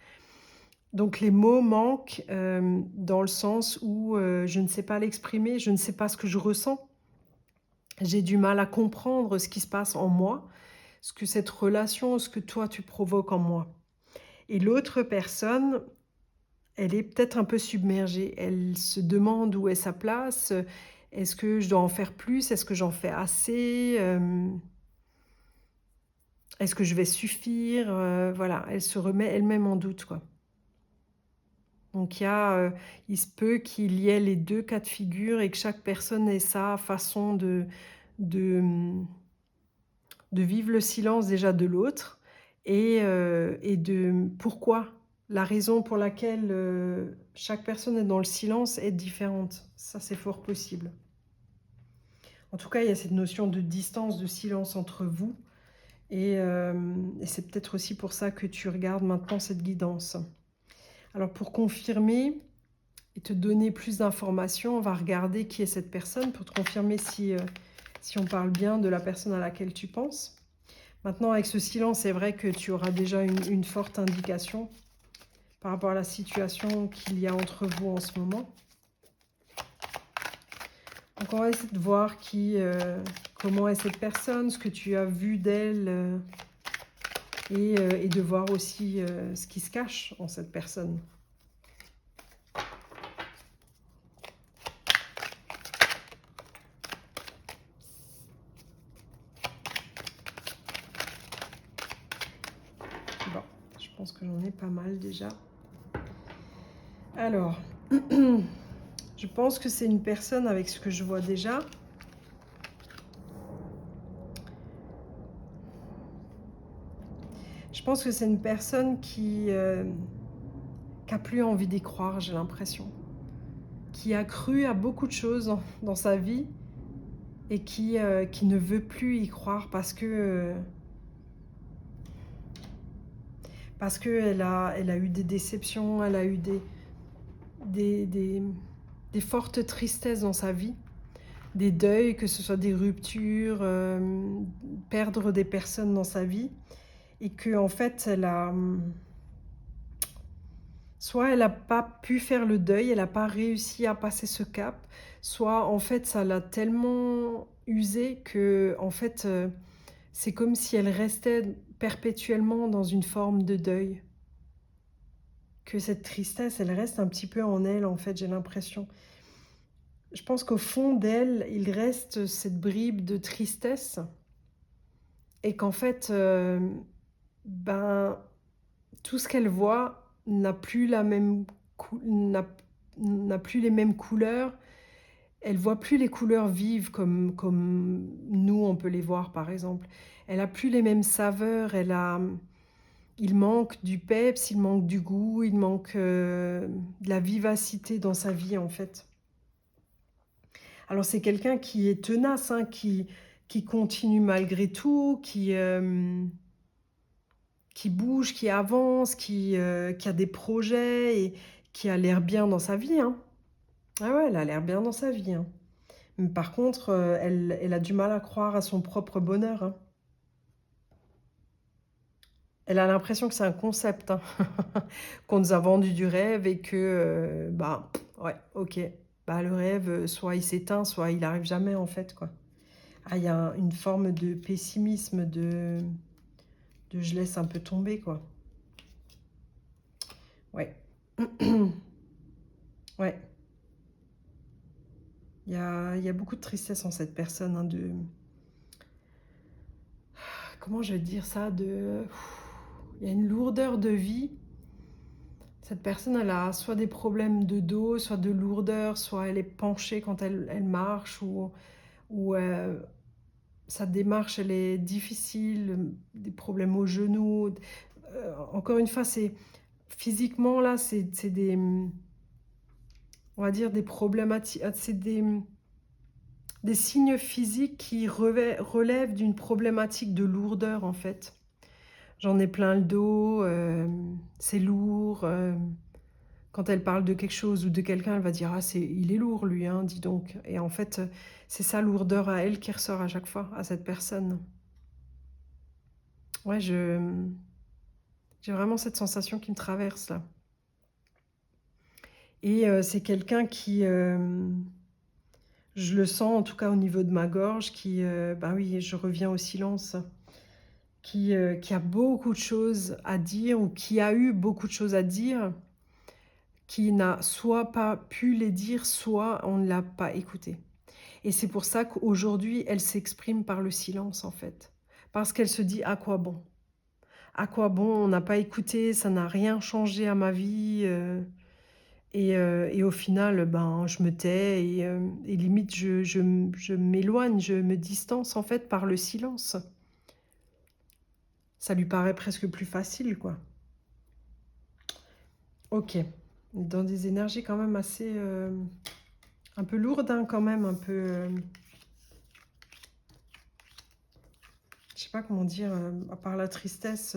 Speaker 1: Donc les mots manquent dans le sens où je ne sais pas l'exprimer, je ne sais pas ce que je ressens. J'ai du mal à comprendre ce qui se passe en moi, ce que cette relation, ce que toi tu provoques en moi. Et l'autre personne, elle est peut-être un peu submergée. Elle se demande où est sa place. Est-ce que je dois en faire plus? Est-ce que j'en fais assez? Est-ce que je vais suffire? Voilà, elle se remet elle-même en doute, quoi. Donc il se peut qu'il y ait les 2 cas de figure et que chaque personne ait sa façon de, mmh, de vivre le silence déjà de l'autre et de pourquoi. La raison pour laquelle chaque personne est dans le silence est différente. Ça, c'est fort possible. En tout cas, il y a cette notion de distance, de silence entre vous. Et c'est peut-être aussi pour ça que tu regardes maintenant cette guidance. Alors, pour confirmer et te donner plus d'informations, on va regarder qui est cette personne pour te confirmer si on parle bien de la personne à laquelle tu penses. Maintenant, avec ce silence, c'est vrai que tu auras déjà une forte indication par rapport à la situation qu'il y a entre vous en ce moment. Donc, on va essayer de voir comment est cette personne, ce que tu as vu d'elle et de voir aussi ce qui se cache en cette personne. Bon, je pense que j'en ai pas mal déjà. Alors, je pense que c'est une personne avec ce que je vois déjà. Je pense que c'est une personne qui a plus envie d'y croire, j'ai l'impression. Qui a cru à beaucoup de choses dans sa vie et qui ne veut plus y croire parce qu'elle elle a eu des déceptions, elle a eu des fortes tristesses dans sa vie, des deuils, que ce soit des ruptures, perdre des personnes dans sa vie, et que en fait, soit elle n'a pas pu faire le deuil, elle n'a pas réussi à passer ce cap, soit en fait, ça l'a tellement usée que en fait, c'est comme si elle restait perpétuellement dans une forme de deuil. Que cette tristesse, elle reste un petit peu en elle, en fait, j'ai l'impression. Je pense qu'au fond d'elle, il reste cette bribe de tristesse et qu'en fait, ben, tout ce qu'elle voit n'a plus la même n'a plus les mêmes couleurs. Elle voit plus les couleurs vives comme nous, on peut les voir, par exemple. Elle a plus les mêmes saveurs, il manque du peps, il manque du goût, il manque, de la vivacité dans sa vie, en fait. Alors c'est quelqu'un qui est tenace, hein, qui continue malgré tout, qui bouge, qui avance, qui a des projets et qui a l'air bien dans sa vie, hein. Ah ouais, elle a l'air bien dans sa vie, hein. Mais par contre, elle a du mal à croire à son propre bonheur, hein. Elle a l'impression que c'est un concept, hein, qu'on nous a vendu du rêve et que, bah, ouais, OK, bah, le rêve, soit il s'éteint, soit il arrive jamais, en fait, quoi. Ah, il y a une forme de pessimisme, de je laisse un peu tomber, quoi. Ouais. Ouais. Il y a beaucoup de tristesse en cette personne, hein, comment je vais dire ça? Il y a une lourdeur de vie. Cette personne, elle a soit des problèmes de dos, soit de lourdeur, soit elle est penchée quand elle marche, ou sa démarche, elle est difficile, des problèmes aux genoux. Encore une fois, c'est physiquement, là, c'est des, on va dire, des problématiques, c'est des signes physiques qui relèvent d'une problématique de lourdeur, en fait. J'en ai plein le dos, c'est lourd. Quand elle parle de quelque chose ou de quelqu'un, elle va dire: «Ah, il est lourd lui, hein, dis donc». Et en fait, c'est sa lourdeur à elle qui ressort à chaque fois, à cette personne. Ouais, j'ai vraiment cette sensation qui me traverse là. Et c'est quelqu'un qui, je le sens en tout cas au niveau de ma gorge, qui, bah oui, je reviens au silence, qui a beaucoup de choses à dire ou qui a eu beaucoup de choses à dire, qui n'a soit pas pu les dire, soit on ne l'a pas écouté. Et c'est pour ça qu'aujourd'hui, elle s'exprime par le silence, en fait. Parce qu'elle se dit: «À quoi bon? À quoi bon? On n'a pas écouté, ça n'a rien changé à ma vie», et au final, ben, je me tais et limite je m'éloigne, je me distance, en fait, par le silence. Ça lui paraît presque plus facile, quoi. OK. Dans des énergies quand même assez, un peu lourdes, hein, quand même, un peu, je sais pas comment dire, à part la tristesse,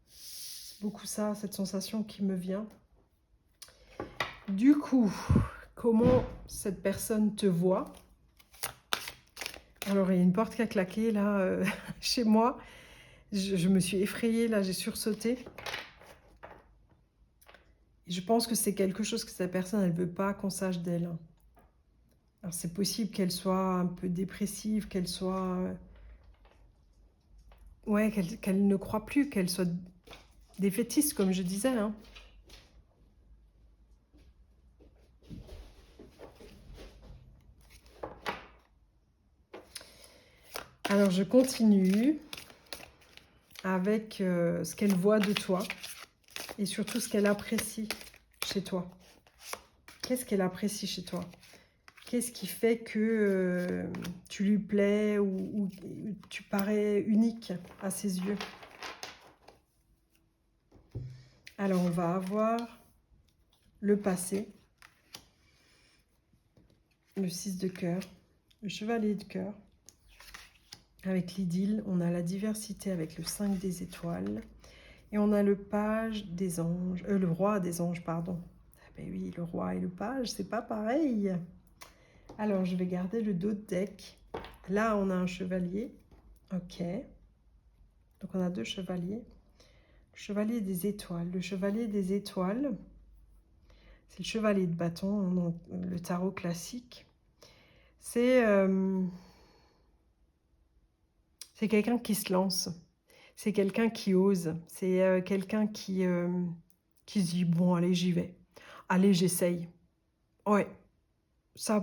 Speaker 1: c'est beaucoup ça, cette sensation qui me vient. Du coup, comment cette personne te voit? Alors, il y a une porte qui a claqué là, chez moi. Je me suis effrayée là, j'ai sursauté. Et je pense que c'est quelque chose que cette personne, elle veut pas qu'on sache d'elle, hein. Alors c'est possible qu'elle soit un peu dépressive, qu'elle soit, ouais, qu'elle ne croit plus, qu'elle soit défaitiste comme je disais, hein. Alors je continue avec, ce qu'elle voit de toi et surtout ce qu'elle apprécie chez toi. Qu'est-ce qu'elle apprécie chez toi? Qu'est-ce qui fait que, tu lui plais ou tu parais unique à ses yeux? Alors on va avoir le passé, le 6 de cœur, le chevalier de cœur. Avec l'idylle, on a la diversité avec le 5 des étoiles. Et on a le page des anges, le roi des anges, pardon. Ah ben oui, le roi et le page, c'est pas pareil. Alors, je vais garder le dos de deck. Là, on a un chevalier. Ok. Donc, on a deux chevaliers. Le chevalier des étoiles. Le chevalier des étoiles, c'est le chevalier de bâton, donc le tarot classique. C'est quelqu'un qui se lance. C'est quelqu'un qui ose, c'est, quelqu'un qui se dit: «Bon allez, j'y vais. Allez, j'essaye. Ouais, ça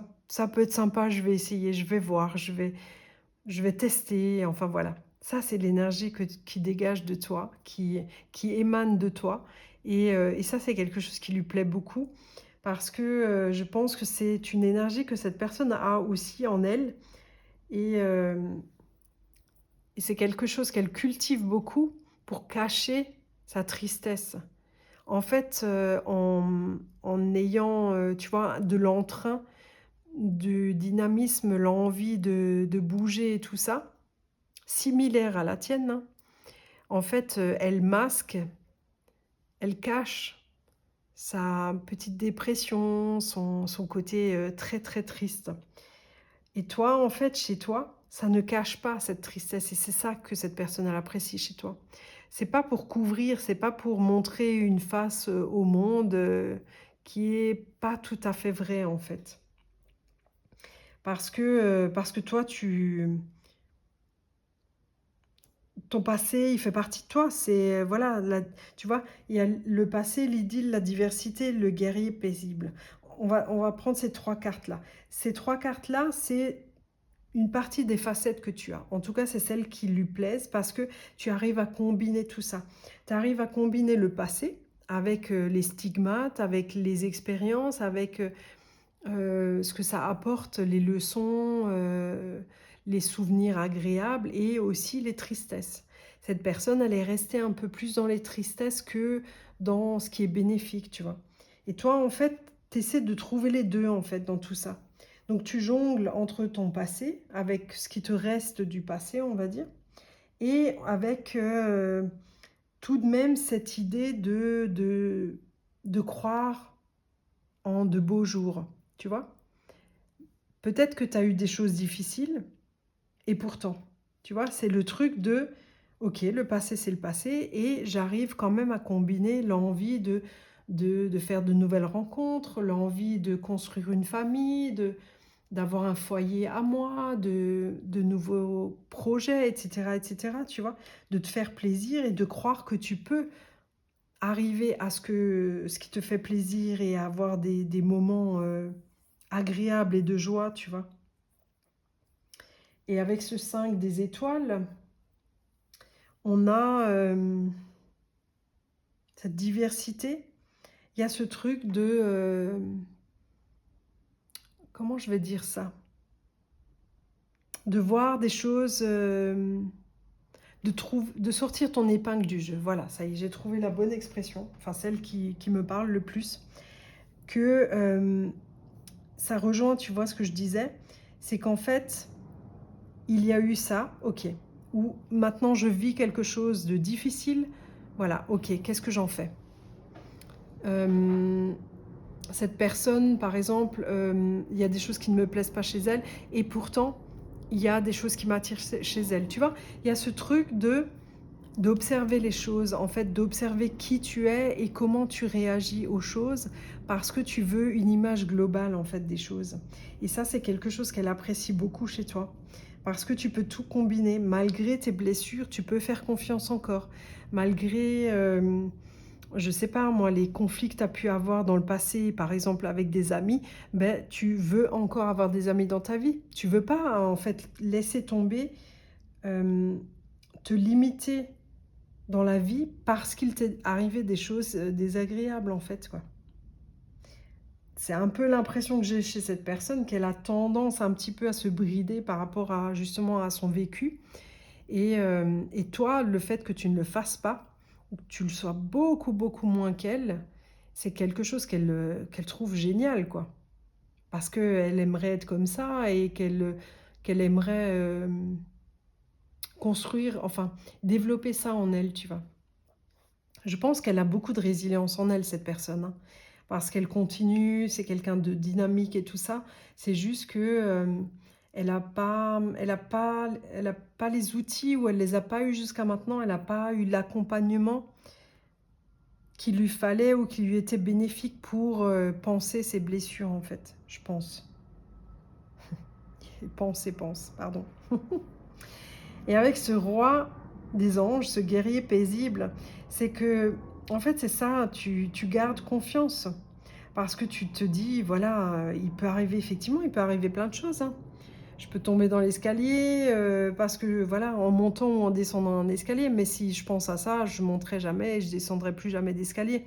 Speaker 1: peut être sympa, je vais essayer, je vais voir, je vais tester», enfin voilà. Ça, c'est l'énergie qui dégage de toi, qui émane de toi et ça, c'est quelque chose qui lui plaît beaucoup parce que, je pense que c'est une énergie que cette personne a aussi en elle et hem et c'est quelque chose qu'elle cultive beaucoup pour cacher sa tristesse. En fait, en ayant, tu vois, de l'entrain, du dynamisme, l'envie de bouger et tout ça, similaire à la tienne, hein. En fait, elle masque, elle cache sa petite dépression, son côté, très, très triste. Et toi, en fait, chez toi, ça ne cache pas cette tristesse et c'est ça que cette personne, elle apprécie chez toi. C'est pas pour couvrir, c'est pas pour montrer une face, au monde, qui est pas tout à fait vraie, en fait. Parce que toi, ton passé, il fait partie de toi. C'est, voilà, la tu vois, il y a le passé, l'idylle, la diversité, le guerrier paisible. On va prendre ces 3 cartes-là. Ces 3 cartes-là, c'est une partie des facettes que tu as. En tout cas, c'est celles qui lui plaisent parce que tu arrives à combiner tout ça. Tu arrives à combiner le passé avec, les stigmates, avec les expériences, avec, ce que ça apporte, les leçons, les souvenirs agréables et aussi les tristesses. Cette personne, elle est restée un peu plus dans les tristesses que dans ce qui est bénéfique, tu vois? Et toi, en fait, tu essaies de trouver les 2 en fait, dans tout ça. Donc tu jongles entre ton passé, avec ce qui te reste du passé, on va dire, et avec, tout de même cette idée de croire en de beaux jours, tu vois? Peut-être que tu as eu des choses difficiles et pourtant, tu vois? C'est le truc de: «OK, le passé, c'est le passé et j'arrive quand même à combiner l'envie de faire de nouvelles rencontres, l'envie de construire une famille, d'avoir un foyer à moi, de nouveaux projets et cetera», tu vois? De te faire plaisir et de croire que tu peux arriver à ce qui te fait plaisir et avoir des moments, agréables et de joie, tu vois? Et avec ce 5 des étoiles, on a, cette diversité. Il y a ce truc de, comment je vais dire ça? De voir des choses, de sortir ton épingle du jeu. Voilà, ça y est, j'ai trouvé la bonne expression, enfin celle qui me parle le plus. Que, ça rejoint, tu vois, ce que je disais, c'est qu'en fait, il y a eu ça, OK, ou maintenant je vis quelque chose de difficile, voilà, OK, qu'est-ce que j'en fais? Hem, Cette personne, par exemple, il y a des choses qui ne me plaisent pas chez elle et pourtant, il y a des choses qui m'attirent chez elle, tu vois? Il y a ce truc d'observer les choses, en fait, d'observer qui tu es et comment tu réagis aux choses parce que tu veux une image globale, en fait, des choses. Et ça, c'est quelque chose qu'elle apprécie beaucoup chez toi parce que tu peux tout combiner. Malgré tes blessures, tu peux faire confiance encore. Malgré, je sais pas moi, les conflits que tu as pu avoir dans le passé, par exemple avec des amis, ben, tu veux encore avoir des amis dans ta vie. Tu veux pas, en fait, laisser tomber, hem, te limiter dans la vie parce qu'il t'est arrivé des choses, désagréables, en fait, quoi. C'est un peu l'impression que j'ai chez cette personne, qu'elle a tendance un petit peu à se brider par rapport à, justement, à son vécu et toi, le fait que tu ne le fasses pas, ou que tu le sois beaucoup, beaucoup moins qu'elle, c'est quelque chose qu'elle trouve génial, quoi. Parce qu'elle aimerait être comme ça et qu'elle aimerait, construire, enfin, développer ça en elle, tu vois? Je pense qu'elle a beaucoup de résilience en elle, cette personne, hein, parce qu'elle continue, c'est quelqu'un de dynamique et tout ça. C'est juste que, elle a pas les outils ou elle les a pas eus jusqu'à maintenant. Elle n'a pas eu l'accompagnement qu'il lui fallait ou qui lui était bénéfique pour, panser ses blessures, en fait, je pense. Pense et pense, pardon. Et avec ce roi, des anges, ce guerrier paisible, c'est que, en fait, c'est ça, tu gardes confiance. Parce que tu te dis, voilà, il peut arriver, effectivement, il peut arriver plein de choses, hein. Je peux tomber dans l'escalier, parce que, voilà, en montant ou en descendant un escalier, mais si je pense à ça, je monterai jamais et je descendrai plus jamais d'escalier.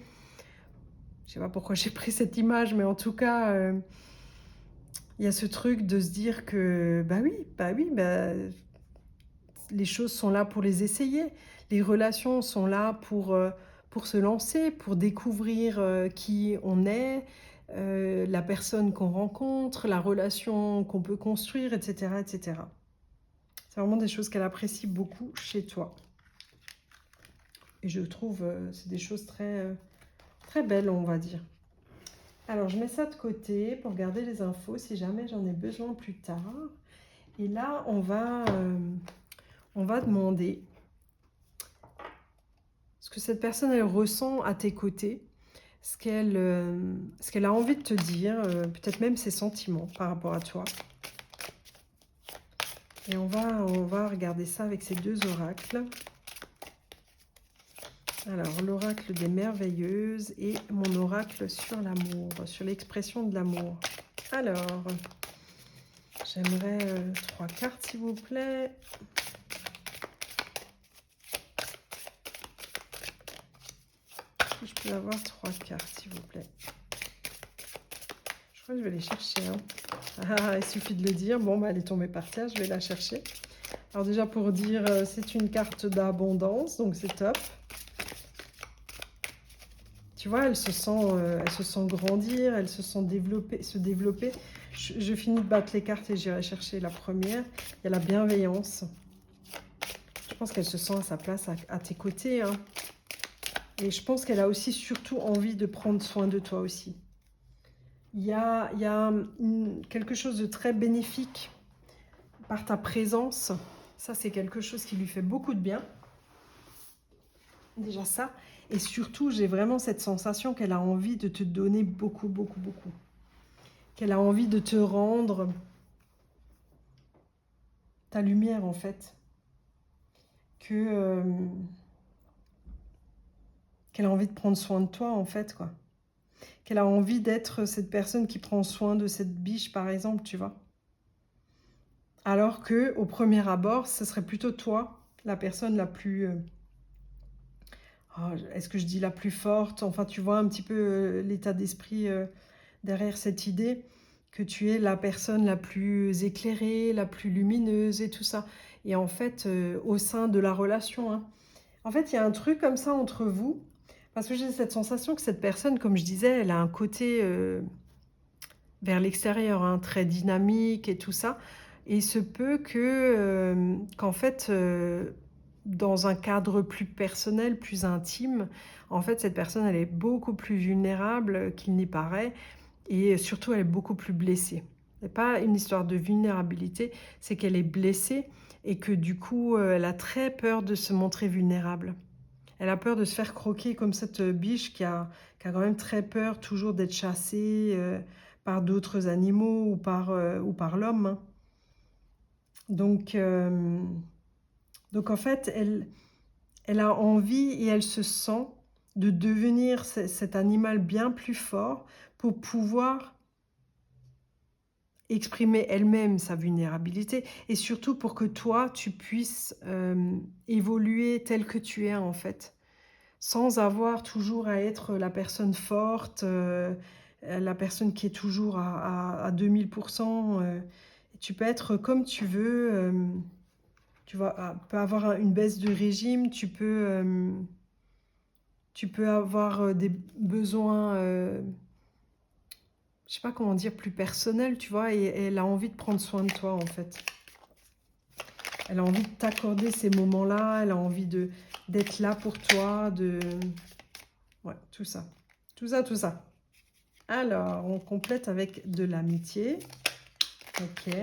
Speaker 1: Je sais pas pourquoi j'ai pris cette image, mais en tout cas, il y a ce truc de se dire que, bah oui, bah, les choses sont là pour les essayer. Les relations sont là pour se lancer, pour découvrir qui on est, la personne qu'on rencontre, la relation qu'on peut construire, etc., etc. C'est vraiment des choses qu'elle apprécie beaucoup chez toi. Et je trouve c'est des choses très belles, on va dire. Alors, je mets ça de côté pour garder les infos si jamais j'en ai besoin plus tard. Et là, on va demander ce que cette personne, elle ressent à tes côtés, ce qu'elle a envie de te dire, peut-être même ses sentiments par rapport à toi. Et on va regarder ça avec ces deux oracles. Alors, l'oracle des merveilleuses et mon oracle sur l'amour, sur l'expression de l'amour. Alors, j'aimerais 3 cartes, s'il vous plaît. Je peux avoir 3 cartes, s'il vous plaît. Je crois que je vais les chercher. Hein. Ah, il suffit de le dire. Bon, bah, elle est tombée par terre, je vais la chercher. Alors déjà, pour dire, c'est une carte d'abondance, donc c'est top. Tu vois, elle se sent grandir, elle se sent se développer. Je finis de battre les cartes et j'irai chercher la première. Il y a la bienveillance. Je pense qu'elle se sent à sa place à tes côtés. Hein. Et je pense qu'elle a aussi surtout envie de prendre soin de toi aussi. Il y a quelque chose de très bénéfique par ta présence. Ça, c'est quelque chose qui lui fait beaucoup de bien. Déjà ça. Et surtout, j'ai vraiment cette sensation qu'elle a envie de te donner beaucoup, beaucoup, beaucoup. Qu'elle a envie de te rendre ta lumière, en fait. Qu'elle a envie de prendre soin de toi, en fait, quoi. Qu'elle a envie d'être cette personne qui prend soin de cette biche, par exemple, tu vois. Alors que au premier abord, ce serait plutôt toi, la personne la plus... est-ce que je dis la plus forte? Enfin, tu vois un petit peu l'état d'esprit derrière cette idée que tu es la personne la plus éclairée, la plus lumineuse et tout ça. Et en fait, au sein de la relation, hein. En fait, il y a un truc comme ça entre vous, parce que j'ai cette sensation que cette personne, comme je disais, elle a un côté vers l'extérieur, hein, très dynamique et tout ça. Et il se peut qu'en fait, dans un cadre plus personnel, plus intime, en fait, cette personne, elle est beaucoup plus vulnérable qu'il n'y paraît. Et surtout, elle est beaucoup plus blessée. Ce n'est pas une histoire de vulnérabilité, c'est qu'elle est blessée et que du coup, elle a très peur de se montrer vulnérable. Elle a peur de se faire croquer comme cette biche qui a quand même très peur toujours d'être chassée par d'autres animaux ou par l'homme. Hein. Donc, en fait, elle a envie et elle se sent de devenir cet animal bien plus fort pour pouvoir exprimer elle-même sa vulnérabilité et surtout pour que toi, tu puisses évoluer tel que tu es en fait. Sans avoir toujours à être la personne forte, la personne qui est toujours à 2000%. Tu peux être comme tu veux. Tu vois, peut avoir une baisse de régime. Tu peux avoir des besoins, je sais pas comment dire, plus personnels, tu vois. Et elle a envie de prendre soin de toi, en fait. Elle a envie de t'accorder ces moments-là. Elle a envie d'être là pour toi, ouais, tout ça. Tout ça, tout ça. Alors, on complète avec de l'amitié. Ok.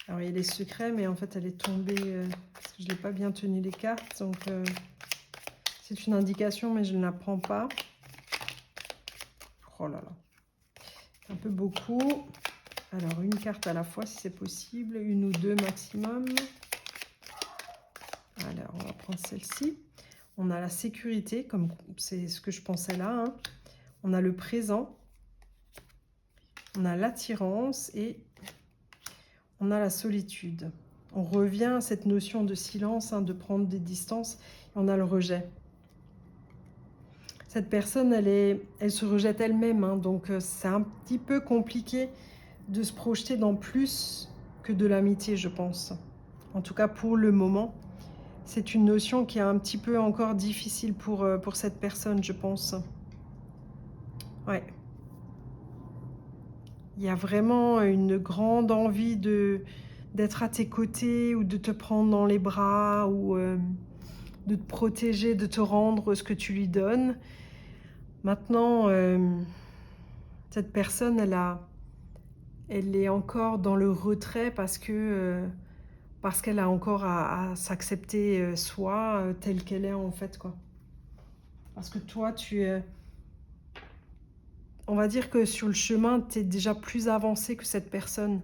Speaker 1: Alors, il y a les secrets, mais en fait, elle est tombée parce que je n'ai pas bien tenu les cartes. Donc, c'est une indication, mais je ne la prends pas. Oh là là. Un peu beaucoup. Alors, une carte à la fois, si c'est possible. Une ou deux maximum. Alors, on va prendre celle-ci. On a la sécurité, comme c'est ce que je pensais là. Hein. On a le présent. On a l'attirance et on a la solitude. On revient à cette notion de silence, hein, de prendre des distances. Et on a le rejet. Cette personne, elle se rejette elle-même. Hein, donc, c'est un petit peu compliqué de se projeter dans plus que de l'amitié, je pense. En tout cas, pour le moment. C'est une notion qui est un petit peu encore difficile pour cette personne, je pense. Ouais. Il y a vraiment une grande envie d'être à tes côtés ou de te prendre dans les bras ou de te protéger, de te rendre ce que tu lui donnes. Maintenant, cette personne, elle est encore dans le retrait parce qu'elle a encore à s'accepter soi telle qu'elle est en fait, quoi. Parce que toi, on va dire que sur le chemin, tu es déjà plus avancé que cette personne.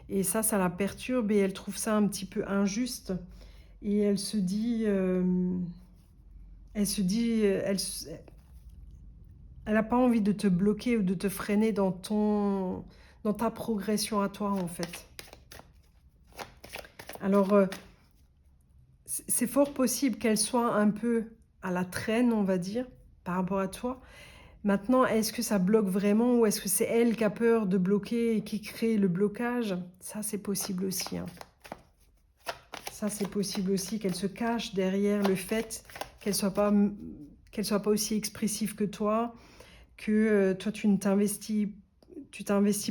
Speaker 1: Et ça la perturbe et elle trouve ça un petit peu injuste. Et elle se dit, elle n'a pas envie de te bloquer ou de te freiner dans ta progression à toi, en fait. Alors, c'est fort possible qu'elle soit un peu à la traîne, on va dire, par rapport à toi. Maintenant, est-ce que ça bloque vraiment ou est-ce que c'est elle qui a peur de bloquer et qui crée le blocage? Ça, c'est possible aussi. Hein. Ça, c'est possible aussi qu'elle se cache derrière le fait qu'elle soit pas aussi expressive que toi, que toi, tu t'investis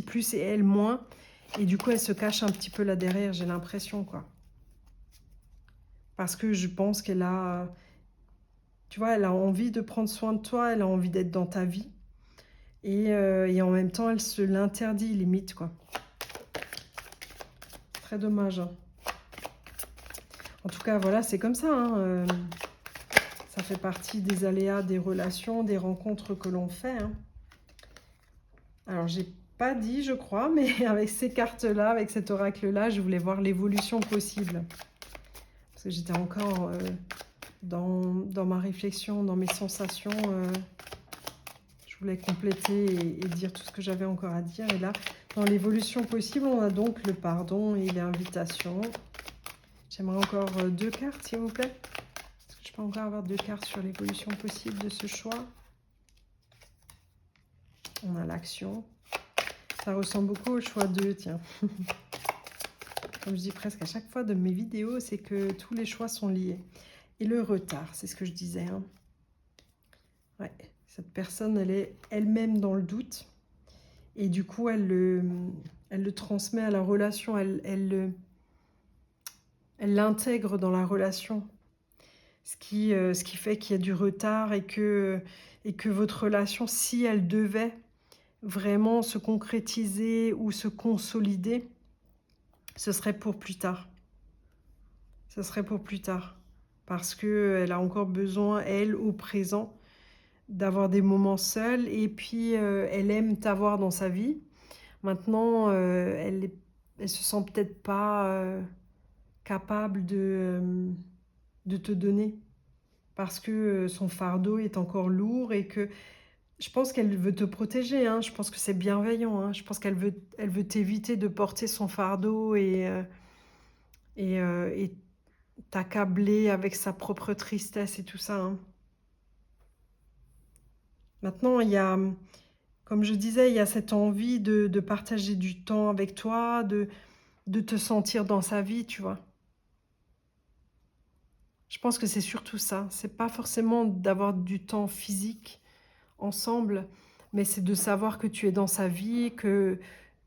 Speaker 1: plus et elle moins. Et du coup, elle se cache un petit peu là derrière, j'ai l'impression, quoi. Parce que je pense qu'elle a... Tu vois, elle a envie de prendre soin de toi, elle a envie d'être dans ta vie. Et en même temps, elle se l'interdit, limite, quoi. Très dommage. Hein. En tout cas, voilà, c'est comme ça. Hein. Ça fait partie des aléas des relations, des rencontres que l'on fait. Hein. Alors, j'ai pas dit, je crois, mais avec ces cartes-là, avec cet oracle-là, je voulais voir l'évolution possible. Parce que j'étais encore dans ma réflexion, dans mes sensations. Je voulais compléter et dire tout ce que j'avais encore à dire. Et là, dans l'évolution possible, on a donc le pardon et l'invitation. J'aimerais encore 2 cartes, s'il vous plaît. Est-ce que je peux encore avoir 2 cartes sur l'évolution possible de ce choix? On a l'action. Ça ressemble beaucoup au choix 2, tiens. Comme je dis presque à chaque fois de mes vidéos, c'est que tous les choix sont liés. Et le retard, c'est ce que je disais. Hein. Ouais, cette personne, elle est elle-même dans le doute. Et du coup, elle le transmet à la relation. Elle l'intègre dans la relation. Ce qui fait qu'il y a du retard et que votre relation, si elle devait vraiment se concrétiser ou se consolider, ce serait pour plus tard. Ce serait pour plus tard. Parce qu'elle a encore besoin, elle, au présent, d'avoir des moments seuls. Et puis, elle aime t'avoir dans sa vie. Maintenant, elle se sent peut-être pas capable de te donner. Parce que son fardeau est encore lourd et que je pense qu'elle veut te protéger. Hein. Je pense que c'est bienveillant. Hein. Je pense qu'elle veut t'éviter de porter son fardeau et t'accabler avec sa propre tristesse et tout ça. Hein. Maintenant, comme je disais, il y a cette envie de partager du temps avec toi, de te sentir dans sa vie, tu vois. Je pense que c'est surtout ça. C'est pas forcément d'avoir du temps physique ensemble, mais c'est de savoir que tu es dans sa vie, que,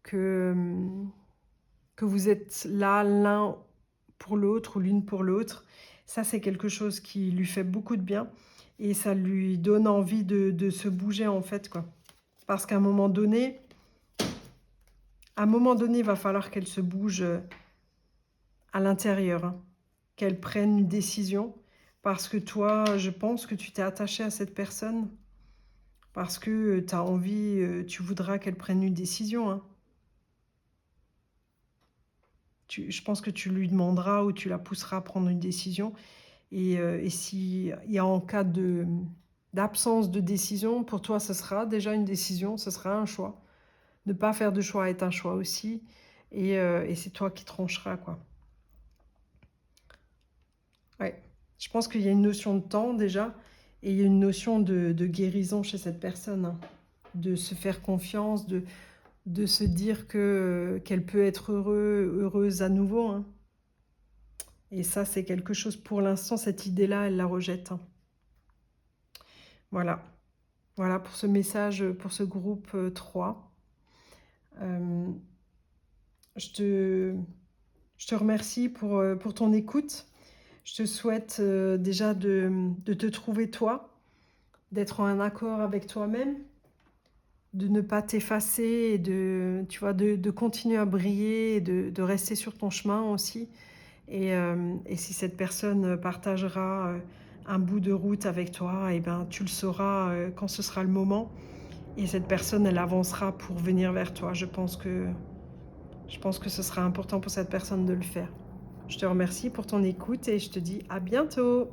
Speaker 1: que vous êtes là l'un pour l'autre ou l'une pour l'autre. Ça, c'est quelque chose qui lui fait beaucoup de bien et ça lui donne envie de se bouger en fait, quoi. Parce qu'à un moment donné, il va falloir qu'elle se bouge à l'intérieur, hein, qu'elle prenne une décision parce que toi, je pense que tu t'es attaché à cette personne parce que tu as envie, tu voudras qu'elle prenne une décision, hein. Je pense que tu lui demanderas ou tu la pousseras à prendre une décision Et s'il y a en cas d'absence de décision, pour toi, ce sera déjà une décision, ce sera un choix. Ne pas faire de choix est un choix aussi et c'est toi qui trancheras, quoi. Ouais. Je pense qu'il y a une notion de temps déjà et il y a une notion de guérison chez cette personne, hein. De se faire confiance, de se dire qu'elle peut être heureuse à nouveau, hein. Et ça, c'est quelque chose pour l'instant, cette idée-là, elle la rejette, hein. Voilà. Voilà pour ce message, pour ce groupe, 3. Hem, je te je te remercie pour ton écoute. Je te souhaite, déjà de te trouver toi, d'être en accord avec toi-même, de ne pas t'effacer et tu vois, de continuer à briller et de rester sur ton chemin aussi. Et si cette personne partagera, un bout de route avec toi, et ben, tu le sauras, quand ce sera le moment et cette personne, elle avancera pour venir vers toi. Je pense que ce sera important pour cette personne de le faire. Je te remercie pour ton écoute et je te dis à bientôt!